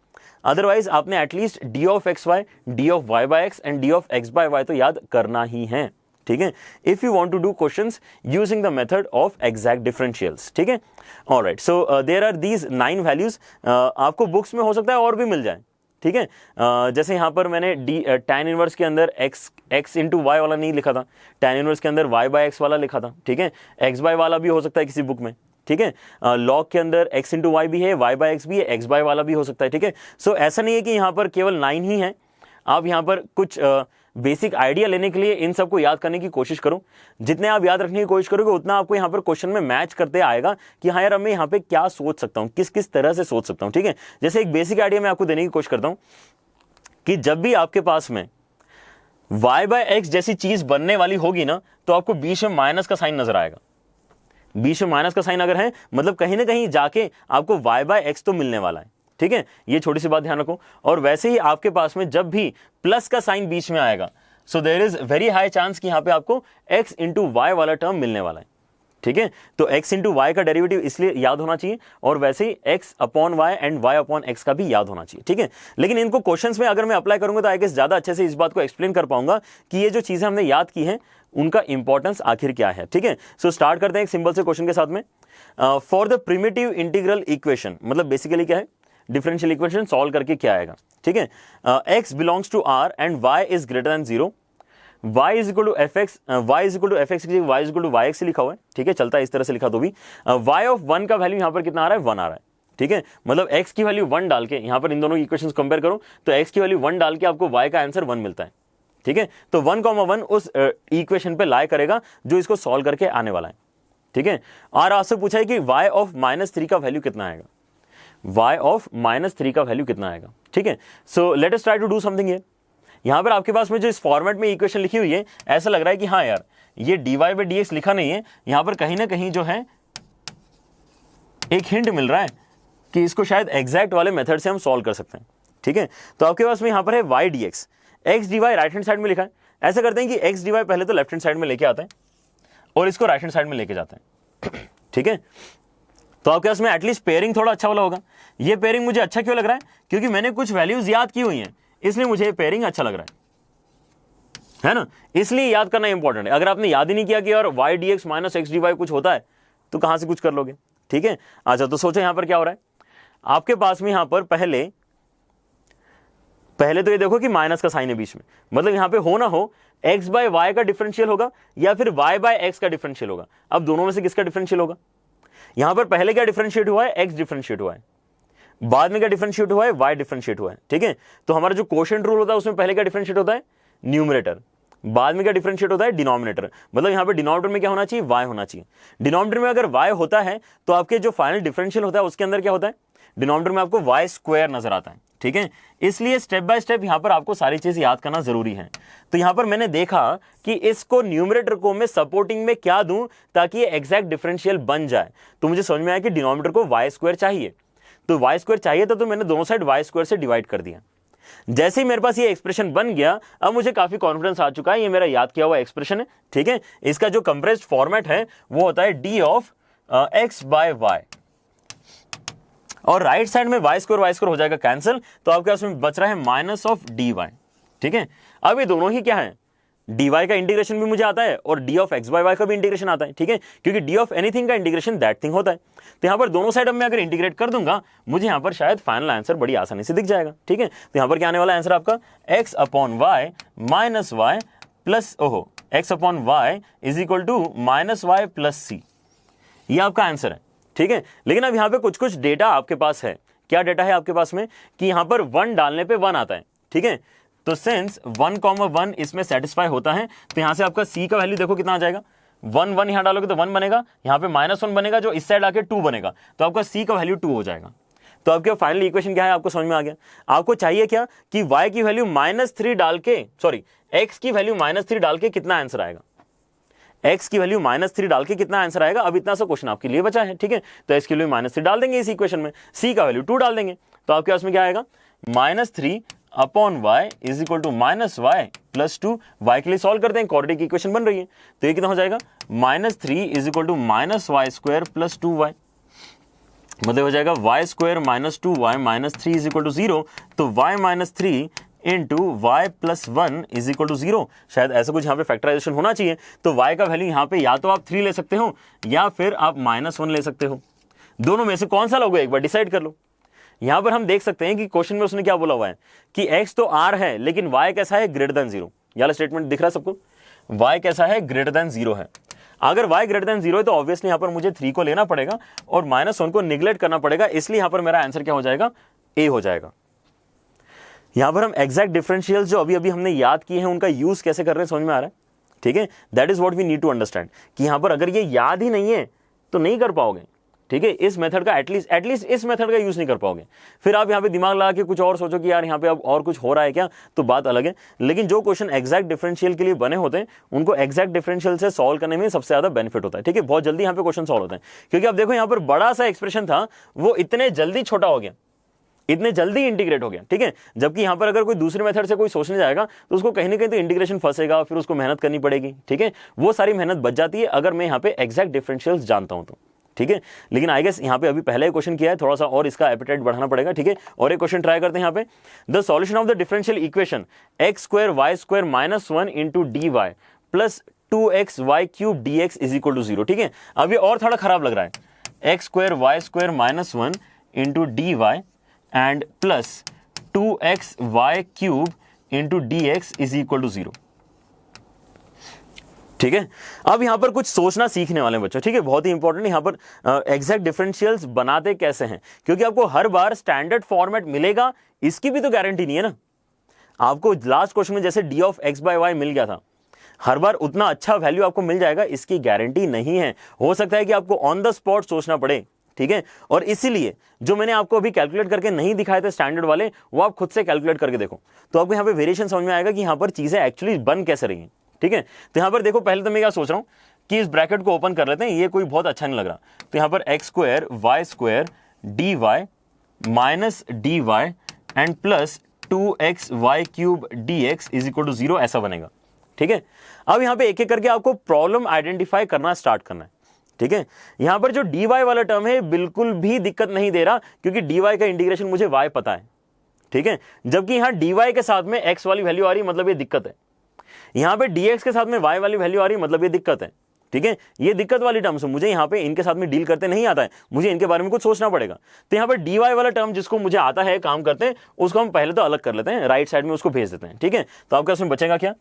अदरवाइज आपने at least d of xy, d of y bye x and d of x by y तो याद करना ही है, ठीक है। If you want to do questions using the method of exact differentials, ठीक है। Alright, so there are these 9 values. आपको बुक्स में हो सकता है और भी मिल जाए, ठीक है। जैसे यहां पर मैंने tan इनवर्स के अंदर x इंटू वाई वाला नहीं लिखा था, tan इनवर्स के अंदर y बाय x वाला लिखा था, ठीक है। x बाय वाला भी हो सकता है किसी बुक में, ठीक है। log के अंदर x इंटू वाई भी है, y बाय x भी है, x बाय वाला भी हो सकता है, ठीक है। सो ऐसा नहीं है कि यहाँ पर केवल 9 ही है। आप यहाँ पर कुछ बेसिक आइडिया लेने के लिए इन सबको याद करने की कोशिश करो। जितने आप याद रखने की कोशिश करोगे उतना आपको यहाँ पर क्वेश्चन में मैच करते आएगा कि हाँ यार अब मैं यहाँ पे क्या सोच सकता हूँ, किस किस तरह से सोच सकता हूँ, ठीक है। जैसे एक बेसिक आइडिया मैं आपको देने की कोशिश करता हूँ कि जब भी आपके पास में y बाय x जैसी चीज बनने वाली होगी ना, तो आपको बीच में माइनस का साइन नजर आएगा। बीच में माइनस का साइन अगर है मतलब कहीं ना कहीं जाके आपको y बाय x तो मिलने वाला है, ठीक है। ये छोटी सी बात ध्यान रखो। और वैसे ही आपके पास में जब भी प्लस का साइन बीच में आएगा, so there is very high chance कि यहां पे आपको x इंटू वाई वाला टर्म मिलने वाला है, ठीक है। तो x इंटू वाई का डेरिवेटिव इसलिए याद होना चाहिए, और वैसे ही x upon y and y upon x का भी याद होना चाहिए, ठीक है। लेकिन इनको क्वेश्चंस में अगर मैं अप्लाई करूंगा तो आई गेस ज्यादा अच्छे से इस बात को एक्सप्लेन कर पाऊंगा कि ये जो चीजें हमने याद की हैं उनका इंपॉर्टेंस आखिर क्या है, ठीक है। सो स्टार्ट करते हैं एक सिंपल से क्वेश्चन के साथ में। For the primitive integral equation, मतलब बेसिकली क्या है, डिफरेंशियल इक्वेशन सॉल्व करके क्या आएगा, ठीक है। x belongs to r and y is greater than 0, y is equal to f x, y is equal to f x, y is equal to y x लिखा हुआ है, ठीक है। चलता है इस तरह से लिखा तो भी y ऑफ 1 का वैल्यू यहां पर कितना आ रहा है, 1 आ रहा है, ठीक है। मतलब x की वैल्यू 1 डाल के यहां पर इन दोनों इक्वेशंस कंपेयर करो तो x की वैल्यू 1 डाल के आपको y का आंसर 1 मिलता है, ठीक है। तो 1,1 उस इक्वेशन पे लाई करेगा जो इसको सॉल्व करके आने वाला है, ठीक है। और आपसे पूछा है कि y ऑफ -3 का वैल्यू कितना आएगा, y ऑफ -3 का वैल्यू कितना आएगा, ठीक है। So let us try to do something here. यहां पर आपके पास में जो इस फॉर्मेट में इक्वेशन लिखी हुई है, ऐसा लग रहा है कि हाँ यार ये dy बाई dx लिखा नहीं है, यहां पर कहीं ना कहीं जो है एक हिंट मिल रहा है कि इसको शायद एग्जैक्ट वाले मेथड से हम सॉल्व कर सकते हैं, ठीक है। तो आपके पास में यहां पर है y dx, x dy right hand side में लिखा है, ऐसा करते हैं कि एक्स डी वाई पहले तो लेफ्ट हैंड साइड में लेके आते हैं और इसको राइट हैंड साइड में लेके जाते हैं। ठीक है, तो आपके पास में एटलीस्ट पेयरिंग थोड़ा अच्छा वाला होगा। ये पेयरिंग मुझे अच्छा क्यों लग रहा है? क्योंकि मैंने कुछ वैल्यूज याद की हुई हैं, इसलिए मुझे ये पेयरिंग अच्छा लग रहा है ना, इसलिए याद करना इंपॉर्टेंट है। अगर आपने याद ही नहीं किया कि यार y d x minus x d y कुछ होता है, तो कहां से कुछ कर लोगे? ठीक है, अच्छा तो सोचो यहां पर क्या हो रहा है। आपके पास में यहां पर पहले तो ये देखो कि माइनस का साइन है बीच में, मतलब यहां पे हो ना हो एक्स बाय वाई का डिफरेंशियल होगा या फिर वाई बाय एक्स का डिफरेंशियल होगा। अब दोनों में से किसका डिफरेंशियल होगा? यहां पर पहले क्या डिफरेंशिएट हुआ है? एक्स डिफरेंशिएट हुआ है। बाद में क्या डिफरेंशिएट हुआ है? वाई डिफरेंशिएट हुआ है। ठीक है, तो हमारा जो क्वोशिएंट रूल होता है उसमें पहले क्या डिफरेंशिएट होता है? न्यूमरेटर। बाद में क्या डिफरेंशिएट होता है? डिनोमिनेटर। मतलब यहां पे डिनोमिनेटर में क्या होना चाहिए? वाई होना चाहिए। डिनोमिनेटर में अगर वाई होता है तो आपके जो फाइनल डिफरेंशियल होता है उसके अंदर क्या होता है? डिनोमिनेटर में आपको वाई स्क्वायर नजर आता है। ठीक है, इसलिए स्टेप बाय स्टेप यहां पर आपको सारी चीज याद करना जरूरी है। तो यहां पर मैंने देखा कि इसको न्यूमरेटर को मैं सपोर्टिंग में क्या दूं ताकि ये एग्जैक्ट डिफरेंशियल बन जाए। तो मुझे समझ में आया कि डिनोमिनेटर को वाई स्क्वायर चाहिए, तो वाई स्क्वायर चाहिए तो मैंने दोनों साइड वाई स्क्वायर से डिवाइड कर दिया। जैसे ही मेरे पास ये एक्सप्रेशन बन गया, अब मुझे काफी कॉन्फिडेंस आ चुका है, ये मेरा याद किया हुआ एक्सप्रेशन है। ठीक है, इसका जो कंप्रेस्ड फॉर्मेट है वो होता है d of x by y, और राइट साइड में वाई स्क्वायर हो जाएगा कैंसिल, तो आपके पास में बच रहा है माइनस ऑफ डी वाई। ठीक है, अब ये दोनों ही क्या है? डी वाई का इंटीग्रेशन भी मुझे आता है और d of x by y का भी इंटीग्रेशन आता है। ठीक है, क्योंकि डी ऑफ एनीथिंग का इंटीग्रेशन दैट थिंग होता है। तो यहां पर दोनों साइड अब मैं अगर इंटीग्रेट कर दूंगा, मुझे यहां पर शायद फाइनल आंसर बड़ी आसानी से दिख जाएगा। ठीक है, तो यहां पर क्या आने वाला आंसर आपका? X upon y minus y plus x upon y is equal to minus y plus C, ये आपका आंसर है। ठीक है, लेकिन अब यहां पे कुछ डेटा आपके पास है। क्या डेटा है आपके पास में? कि यहां पर 1 डालने पे 1 आता है। ठीक है, तो सिंस 1,1 इसमें सेटिस्फाई होता है, तो यहां से आपका सी का वैल्यू देखो कितना आ जाएगा। 1 यहां डालोगे तो 1 बनेगा, यहां पे -1 बनेगा, जो इस साइड आके 2 बनेगा, तो आपका सी का वैल्यू 2 हो जाएगा। तो आपके फाइनल इक्वेशन क्या है आपको समझ में आ गया। आपको चाहिए क्या कि y की वैल्यू -3 डाल के, सॉरी x की वैल्यू -3 डाल के कितना आंसर आएगा? x की वैल्यू -3 डाल के कितना आंसर आएगा? अब इतना सा क्वेश्चन आपके लिए बचा है। ठीक है, तो x की वैल्यू -3 डाल देंगे इस इक्वेशन में, c का वैल्यू 2 डाल देंगे, तो आपके पास में क्या आएगा? -3 upon y is equal to -y plus 2। y के लिए सॉल्व करते हैं, क्वाड्रेटिक इक्वेशन बन रही है, तो ये कितना हो जाएगा? -3 is equal to -y square plus 2y, मतलब हो जाएगा y square minus 2y minus 3 is equal to 0। तो y minus 3 into y plus 1 is equal to 0। शायद ऐसा कुछ यहाँ पे फैक्टराइजेशन होना चाहिए। तो y का वैल्यू यहाँ पे या तो आप 3 ले सकते हो या फिर आप -1 ले सकते हो, दोनों में से कौन सा लोगे एक बार डिसाइड कर लो। यहां पर हम देख सकते हैं कि क्वेश्चन में उसने क्या बोला हुआ है कि x तो r है लेकिन y कैसा है? Greater than 0। यार स्टेटमेंट दिख रहा है सबको? y कैसा है? ग्रेटर देन 0 है। अगर y ग्रेटर देन 0 है तो ऑब्वियसली यहां पर मुझे 3 को लेना पड़ेगा और -1 को निगलेक्ट करना पड़ेगा, इसलिए यहां पर मेरा आंसर क्या हो जाएगा? a हो जाएगा। यहां पर हम एग्जैक्ट डिफरेंशियल जो अभी अभी हमने याद किए हैं उनका यूज कैसे कर रहे हैं समझ में आ रहा है। ठीक है, that is what we need to understand कि यहां पर अगर ये याद ही नहीं है तो नहीं कर पाओगे। ठीक है, इस मेथड का एटलीस्ट इस मेथड का यूज नहीं कर पाओगे। फिर आप यहाँ पे दिमाग लगा के कुछ और सोचो कि यार यहाँ पे अब और कुछ हो रहा है क्या, तो बात अलग है। लेकिन जो क्वेश्चन एग्जैक्ट डिफरेंशियल के लिए बने होते हैं उनको एग्जैक्ट डिफरेंशियल से सॉल्व करने में सबसे ज्यादा बेनिफिट होता है। ठीक है, बहुत जल्दी यहाँ पे क्वेश्चन सॉल्व होते हैं, क्योंकि अब देखो यहाँ पर बड़ा सा एक्सप्रेशन था वो इतने जल्दी छोटा हो गया, इतने जल्दी इंटीग्रेट हो गया। ठीक है, जबकि यहां पर अगर कोई दूसरे मेथड से कोई सोचने जाएगा तो उसको कहीं ना कहीं तो इंटीग्रेशन फंसेगा, फिर उसको मेहनत करनी पड़ेगी। ठीक है, वो सारी मेहनत बच जाती है अगर मैं यहाँ पे एग्जैक्ट डिफरेंशियल्स जानता हूं तो। ठीक है, लेकिन आई गेस यहाँ पे अभी पहले क्वेश्चन किया है, थोड़ा सा और इसका एपेटाइट बढ़ाना पड़ेगा। ठीक है, और एक क्वेश्चन ट्राई करते हैं यहाँ पे। The solution of the differential equation x square y square -1 into d y plus 2xy cube dx is equal to 0। ठीक है, अब ये और थोड़ा खराब लग रहा है। X square y square -1 into d y and plus 2xy cube into dx is equal to 0। ठीक है, अब यहां पर कुछ सोचना सीखने वाले बच्चों। ठीक है, बहुत ही इंपॉर्टेंट यहां पर एग्जैक्ट डिफरेंशियल्स बनाते कैसे हैं, क्योंकि आपको हर बार स्टैंडर्ड फॉर्मेट मिलेगा इसकी भी तो गारंटी नहीं है ना। आपको लास्ट क्वेश्चन में जैसे d of x by y मिल गया था, हर बार उतना अच्छा वैल्यू आपको मिल जाएगा इसकी गारंटी नहीं है। हो सकता है कि आपको ऑन द स्पॉट सोचना पड़े। ठीक है, और इसीलिए जो मैंने आपको अभी कैलकुलेट करके नहीं दिखाए थे स्टैंडर्ड वाले, वो आप खुद से कैलकुलेट करके देखो, तो आपको यहाँ पे वेरिएशन समझ में आएगा कि यहाँ पर चीजें एक्चुअली बन कैसे रही हैं। ठीक है, तो यहाँ पर देखो पहले तो मैं क्या सोच रहा हूँ कि इस ब्रैकेट को ओपन कर लेते हैं, ये कोई बहुत अच्छा नहीं लग रहा। तो यहाँ पर x square y square d y minus d y and plus 2xy cube dx is equal to 0 ऐसा बनेगा। ठीक है, अब यहां पे एक एक करके आपको प्रॉब्लम आइडेंटिफाई करना स्टार्ट करना है। ठीक है, यहां पर जो dy वाला टर्म है बिल्कुल भी दिक्कत नहीं दे रहा, क्योंकि dy का इंटीग्रेशन मुझे y पता है। ठीक है, जबकि यहां dy के साथ में x वाली वैल्यू आ रही है, मतलब ये दिक्कत है। यहां पे dx के साथ में y वाली वैल्यू आ रही है, मतलब ये दिक्कत है। ठीक है, ये दिक्कत वाली टर्म्स मुझे यहां पे इनके साथ में डील करते नहीं आता है, मुझे इनके बारे में कुछ सोचना पड़ेगा। तो यहां पर dy वाला टर्म जिसको मुझे आता है, काम करते हैं, उसको हम पहले तो अलग कर लेते हैं, राइट साइड में उसको भेज देते हैं। ठीक है, तो आपका उसमें बचेगा क्या,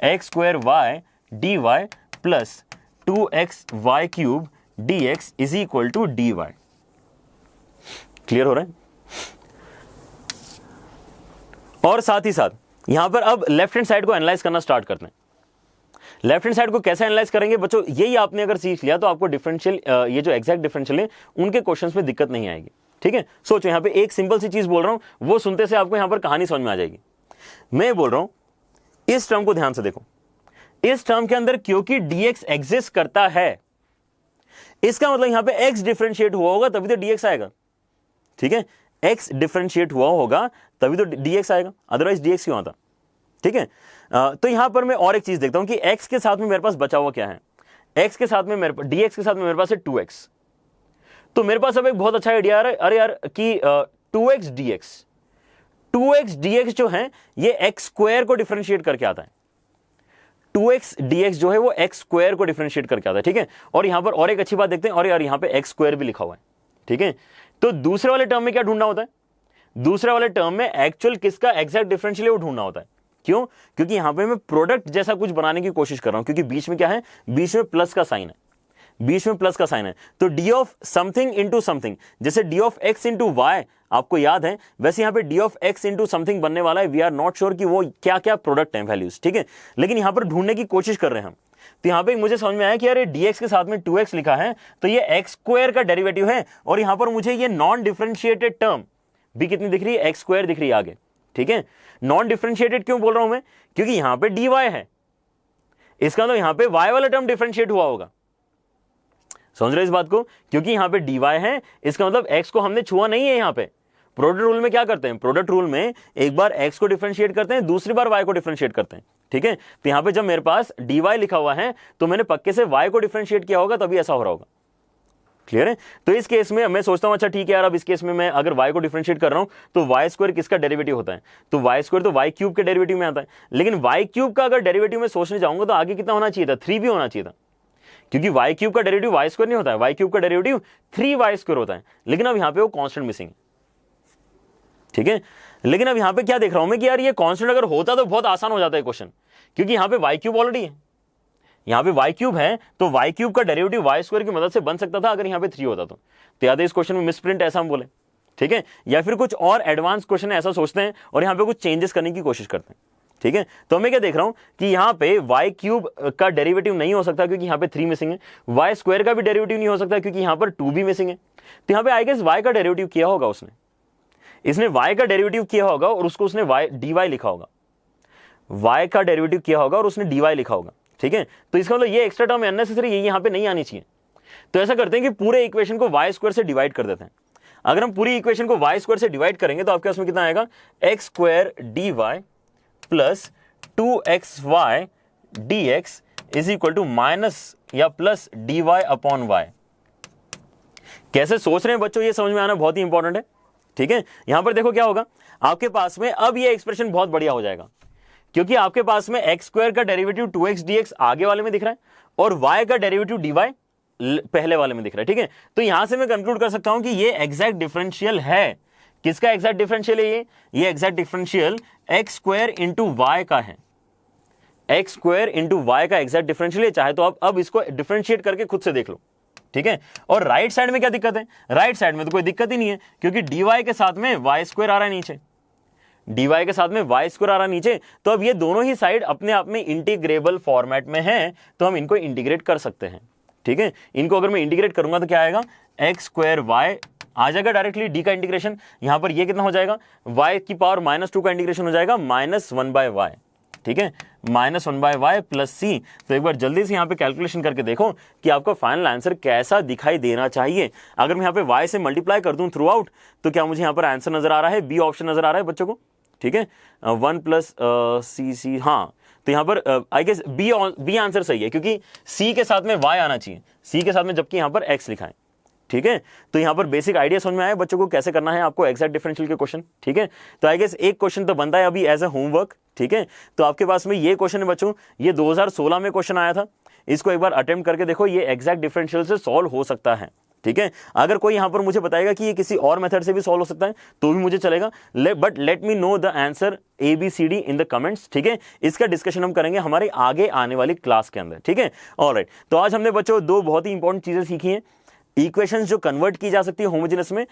x² dy plus 2xy³ dx is equal to dy। Clear हो रहा है? और साथ ही साथ यहां पर अब लेफ्ट हैंड साइड को एनालाइज करना स्टार्ट करते हैं। लेफ्ट हैंड साइड को कैसे एनालाइज करेंगे बच्चों, यही आपने अगर सीख लिया तो आपको डिफरेंशियल, ये जो एग्जैक्ट डिफरेंशियल है उनके क्वेश्चंस में दिक्कत नहीं आएगी। ठीक है, सोचो यहां पे एक सिंपल सी चीज बोल रहा हूं, वो सुनते से आपको यहां पर कहानी समझ में आ जाएगी। मैं बोल रहा हूं इस टर्म को ध्यान से देखो, इस टर्म के अंदर क्योंकि dx एग्जिस्ट करता है, इसका मतलब यहां पे x डिफरेंशिएट हुआ होगा तभी तो dx आएगा। ठीक है, x डिफरेंशिएट हुआ होगा तभी तो dx आएगा, अदरवाइज dx क्यों आता। ठीक है, तो यहां पर मैं और एक चीज देखता हूं कि x के साथ में मेरे पास बचा हुआ क्या है, x के साथ में मेरे पास dx के साथ में मेरे पास है 2x। तो मेरे पास अब एक बहुत अच्छा आइडिया आ रहा है, अरे यार कि 2x dx जो है ये x² को डिफरेंशिएट करके आता है। 2x dx जो है वो x² को डिफरेंशिएट करके आता है। ठीक है, और यहां पर और एक अच्छी बात देखते हैं, और यार यहां पे x² भी लिखा हुआ है। ठीक है, तो दूसरे वाले टर्म में क्या ढूंढना होता है, दूसरे वाले टर्म में एक्चुअल किसका एग्जैक्ट डिफरेंशियल है वो ढूंढना होता है। क्यों, क्योंकि यहां पे मैं प्रोडक्ट जैसा कुछ बनाने की कोशिश कर रहा हूं, क्योंकि बीच में क्या है, बीच में प्लस का साइन है, बीच में प्लस का साइन है। तो d of something into something, जैसे d of x into y आपको याद है, वैसे यहां पे d of x into something बनने वाला है। वी आर नॉट श्योर कि वो क्या क्या प्रोडक्ट है, वैल्यूज। ठीक है, लेकिन यहां पर ढूंढने की कोशिश कर रहे हैं हम। तो यहां पे मुझे समझ में आया कि अरे dx के साथ में 2x लिखा है तो ये x² का डेरिवेटिव है, और यहां पर मुझे ये नॉन डिफरेंशिएटेड टर्म भी कितनी दिख रही है, x² दिख रही है आगे। ठीक है, नॉन डिफरेंशिएटेड क्यों बोल रहा हूं मैं, क्योंकि यहां पे dy है, इसका तो यहां पे y वाला टर्म डिफरेंशिएट हुआ होगा। समझ रहे इस बात को, क्योंकि यहां पे dy है, इसका मतलब x को हमने छुआ नहीं है। यहां पे प्रोडक्ट रूल में क्या करते हैं, प्रोडक्ट रूल में एक बार x को डिफरेंशिएट करते हैं, दूसरी बार y को डिफरेंशिएट करते हैं। ठीक है, तो यहां पे जब मेरे पास dy लिखा हुआ है तो मैंने पक्के से y को डिफरेंशिएट किया होगा, तभी ऐसा हो रहा होगा। क्लियर है? तो इस केस में मैं सोचता हूं अच्छा ठीक है यार, अब इस केस में मैं अगर y को डिफरेंशिएट कर रहा हूं तो y² किसका डेरिवेटिव होता है, तो y² तो y³ के डेरिवेटिव में आता है। लेकिन y³ का अगर डेरिवेटिव में सोचने जाऊंगा तो आगे कितना होना चाहिए था, 3 भी होना चाहिए था, क्योंकि y³ का डेरिवेटिव y² नहीं होता है, y³ का डेरिवेटिव 3y² होता है। लेकिन अब यहां पे वो कांस्टेंट मिसिंग है। ठीक है, लेकिन अब यहां पे क्या देख रहा हूं मैं कि यार ये कांस्टेंट अगर होता तो बहुत आसान हो जाता है क्वेश्चन, क्योंकि यहां पे y³ ऑलरेडी है, यहां पे y³ है, तो y³ का डेरिवेटिव y² की मदद से बन सकता था अगर यहां पे 3 होता तो याद है इस क्वेश्चन में मिसप्रिंट ऐसा हम बोले। ठीक है, या फिर कुछ और एडवांस क्वेश्चन ऐसा सोचते हैं और यहां पे कुछ चेंजेस करने की कोशिश करते हैं। ठीक है, तो मैं क्या देख रहा हूं कि यहां पे y³ का डेरिवेटिव नहीं हो सकता क्योंकि यहां पे 3 मिसिंग है, y² का भी डेरिवेटिव नहीं हो सकता क्योंकि यहां पर 2 भी मिसिंग है। तो यहां पे आई गेस y का डेरिवेटिव किया होगा उसने, इसने y का डेरिवेटिव किया होगा और उसको उसने dy लिखा होगा, y का डेरिवेटिव किया होगा और उसने dy लिखा होगा। ठीक है, तो इसका मतलब ये एक्स्ट्रा टर्म अननेसेसरी ये यहां पे नहीं आनी चाहिए। तो ऐसा करते हैं कि पूरे इक्वेशन को y² से डिवाइड कर देते हैं। अगर हम पूरी इक्वेशन को y² से डिवाइड करेंगे तो आपके पास में कितना आएगा, x² dy plus 2xy dx is equal to minus या प्लस dy अपॉन y। कैसे सोच रहे हैं बच्चों, ये समझ में आना बहुत ही इंपॉर्टेंट है। ठीक है, यहां पर देखो क्या होगा, आपके पास में अब ये एक्सप्रेशन बहुत बढ़िया हो जाएगा, क्योंकि आपके पास में x² का डेरिवेटिव 2x dx आगे वाले में दिख रहा है और y का डेरिवेटिव dy पहले वाले में दिख रहा है। ठीक है, तो यहां से मैं कंक्लूड कर सकता हूं कि ये एग्जैक्ट डिफरेंशियल है। किसका एग्जैक्ट डिफरेंशियल है ये exact differential x² into y का है, x² इंटू y का एग्जैक्ट डिफरेंशियल है। चाहे तो आप अब इसको डिफरेंशिएट करके खुद से देख लो। ठीक है, और राइट साइड में क्या दिक्कत है, राइट साइड में तो कोई दिक्कत ही नहीं है, क्योंकि dy के साथ में y² आ रहा है नीचे, dy के साथ में y² आ रहा है नीचे। तो अब ये दोनों ही साइड अपने आप में इंटीग्रेबल फॉर्मेट में है, तो हम इनको इंटीग्रेट कर सकते हैं। ठीक है, इनको अगर मैं इंटीग्रेट करूंगा तो क्या आएगा, x² y आ जाएगा डायरेक्टली, d का इंटीग्रेशन यहां पर ये कितना हो जाएगा, y की पावर -2 का इंटीग्रेशन हो जाएगा -1/y। ठीक है, -1/y प्लस c। तो एक बार जल्दी से यहाँ पे कैलकुलेशन करके देखो कि आपका फाइनल आंसर कैसा दिखाई देना चाहिए। अगर मैं यहाँ पे y से मल्टीप्लाई कर दूं थ्रू आउट तो क्या मुझे यहाँ पर आंसर नजर आ रहा है, बी ऑप्शन नजर आ रहा है बच्चों को। ठीक है, 1 + c, हाँ, तो यहाँ पर आई गेस बी आंसर सही है, क्योंकि सी के साथ में वाई आना चाहिए, सी के साथ में, जबकि यहाँ पर एक्स लिखा है। ठीक है, तो यहाँ पर बेसिक आइडिया समझ में आया बच्चों को कैसे करना है आपको एग्जैक्ट डिफरेंशियल के क्वेश्चन। ठीक है, तो आई गेस एक क्वेश्चन तो बनता है अभी एज ए होमवर्क। ठीक है, तो आपके पास में ये क्वेश्चन है बच्चों, ये 2016 में क्वेश्चन आया था, इसको एक बार अटेम्प्ट करके देखो, ये एग्जैक्ट डिफरेंशियल से सॉल्व हो सकता है। ठीक है, अगर कोई यहां पर मुझे बताएगा कि ये किसी और मेथड से भी सॉल्व हो सकता है तो भी मुझे चलेगा, but let me know the answer ABCD in the comments. ठीक है, इसका डिस्कशन हम करेंगे हमारे आगे आने वाली क्लास के अंदर। ठीक है, ऑलराइट, तो आज हमने बच्चों दो बहुत ही इंपॉर्टेंट चीजें सीखी हैं, इक्वेशंस जो कन्वर्ट की जा सकती है होमोजेनस में,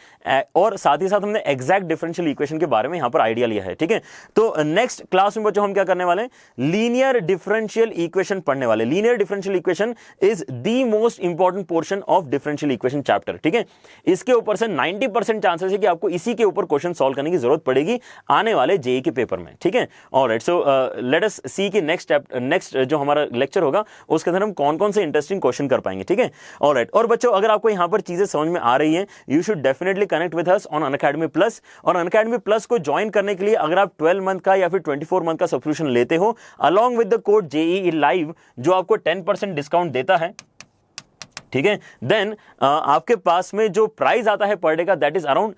और साथ ही साथ हमने एग्जैक्ट डिफरेंशियल इक्वेशन के बारे में यहां पर आइडिया लिया है। ठीक है, तो नेक्स्ट क्लास में बच्चों हम क्या करने वाले हैं, लीनियर डिफरेंशियल इक्वेशन पढ़ने वाले। Linear differential equation is the most important portion of differential equation chapter. ठीक है, इसके ऊपर से 90% चांसेस है कि आपको इसी के ऊपर क्वेश्चन सॉल्व करने की जरूरत पड़ेगी आने वाले जेईई के पेपर में। ठीक है, ऑलराइट, सो लेट अस सी कि नेक्स्ट जो हमारा लेक्चर होगा उसके अंदर हम कौन कौन से इंटरेस्टिंग क्वेश्चन कर पाएंगे। ठीक है, ऑलराइट, और बच्चों अगर आपको यहां पर चीजें समझ में आ रही हैं, you should definitely connect with us on Unacademy plus. और अनअकैडमी प्लस को ज्वाइन करने के लिए अगर आप 12 मंथ का या फिर 24 मंथ का सब्सक्रिप्शन लेते हो along with the code JEE live, जो आपको 10% डिस्काउंट देता है, ठीक है, देन आपके पास में जो प्राइस आता है पर डे का, that is around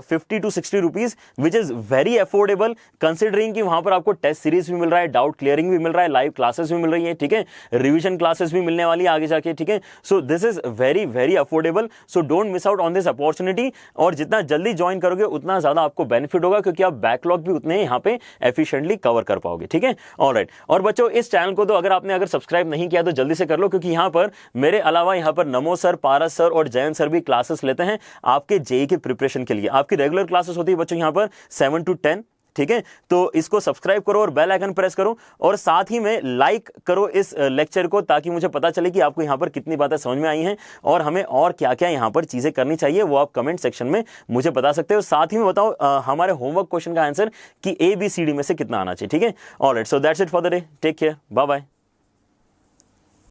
50 to 60 rupees, which is very affordable considering कि वहां पर आपको टेस्ट सीरीज भी मिल रहा है, डाउट क्लियरिंग भी मिल रहा है, लाइव क्लासेस भी मिल रही है। ठीक है, रिवीजन क्लासेस भी मिलने वाली है आगे जाके। ठीक है, so this is very very affordable, so don't miss out on this opportunity. और जितना जल्दी ज्वाइन करोगे उतना ज्यादा आपको बेनिफिट होगा, क्योंकि आप बैकलॉग भी उतने यहाँ पे एफिशिएंटली कवर कर पाओगे। ठीक है, ऑलराइट, और बच्चों इस चैनल को तो अगर सब्सक्राइब नहीं किया तो जल्दी से कर लो, क्योंकि यहाँ पर मेरे अलावा यहाँ पर नमो सर, पारस सर और जयंत सर भी क्लासेस लेते हैं आपके जेईई के प्रिपरेशन के लिए। आपकी रेगुलर क्लासेस होती है बच्चों यहाँ पर 7 to 10। ठीक है, तो इसको सब्सक्राइब करो और बेल आइकन प्रेस करो, और साथ ही में लाइक करो इस लेक्चर को, ताकि मुझे पता चले कि आपको यहाँ पर कितनी बातें समझ में आई हैं और हमें और क्या क्या यहाँ पर चीजें करनी चाहिए, वो आप कमेंट सेक्शन में मुझे बता सकते हो। साथ ही में बताओ हमारे होमवर्क क्वेश्चन का आंसर कि ABCD में से कितना आना चाहिए। ठीक है, alright, so that's it for the day, take care, bye bye.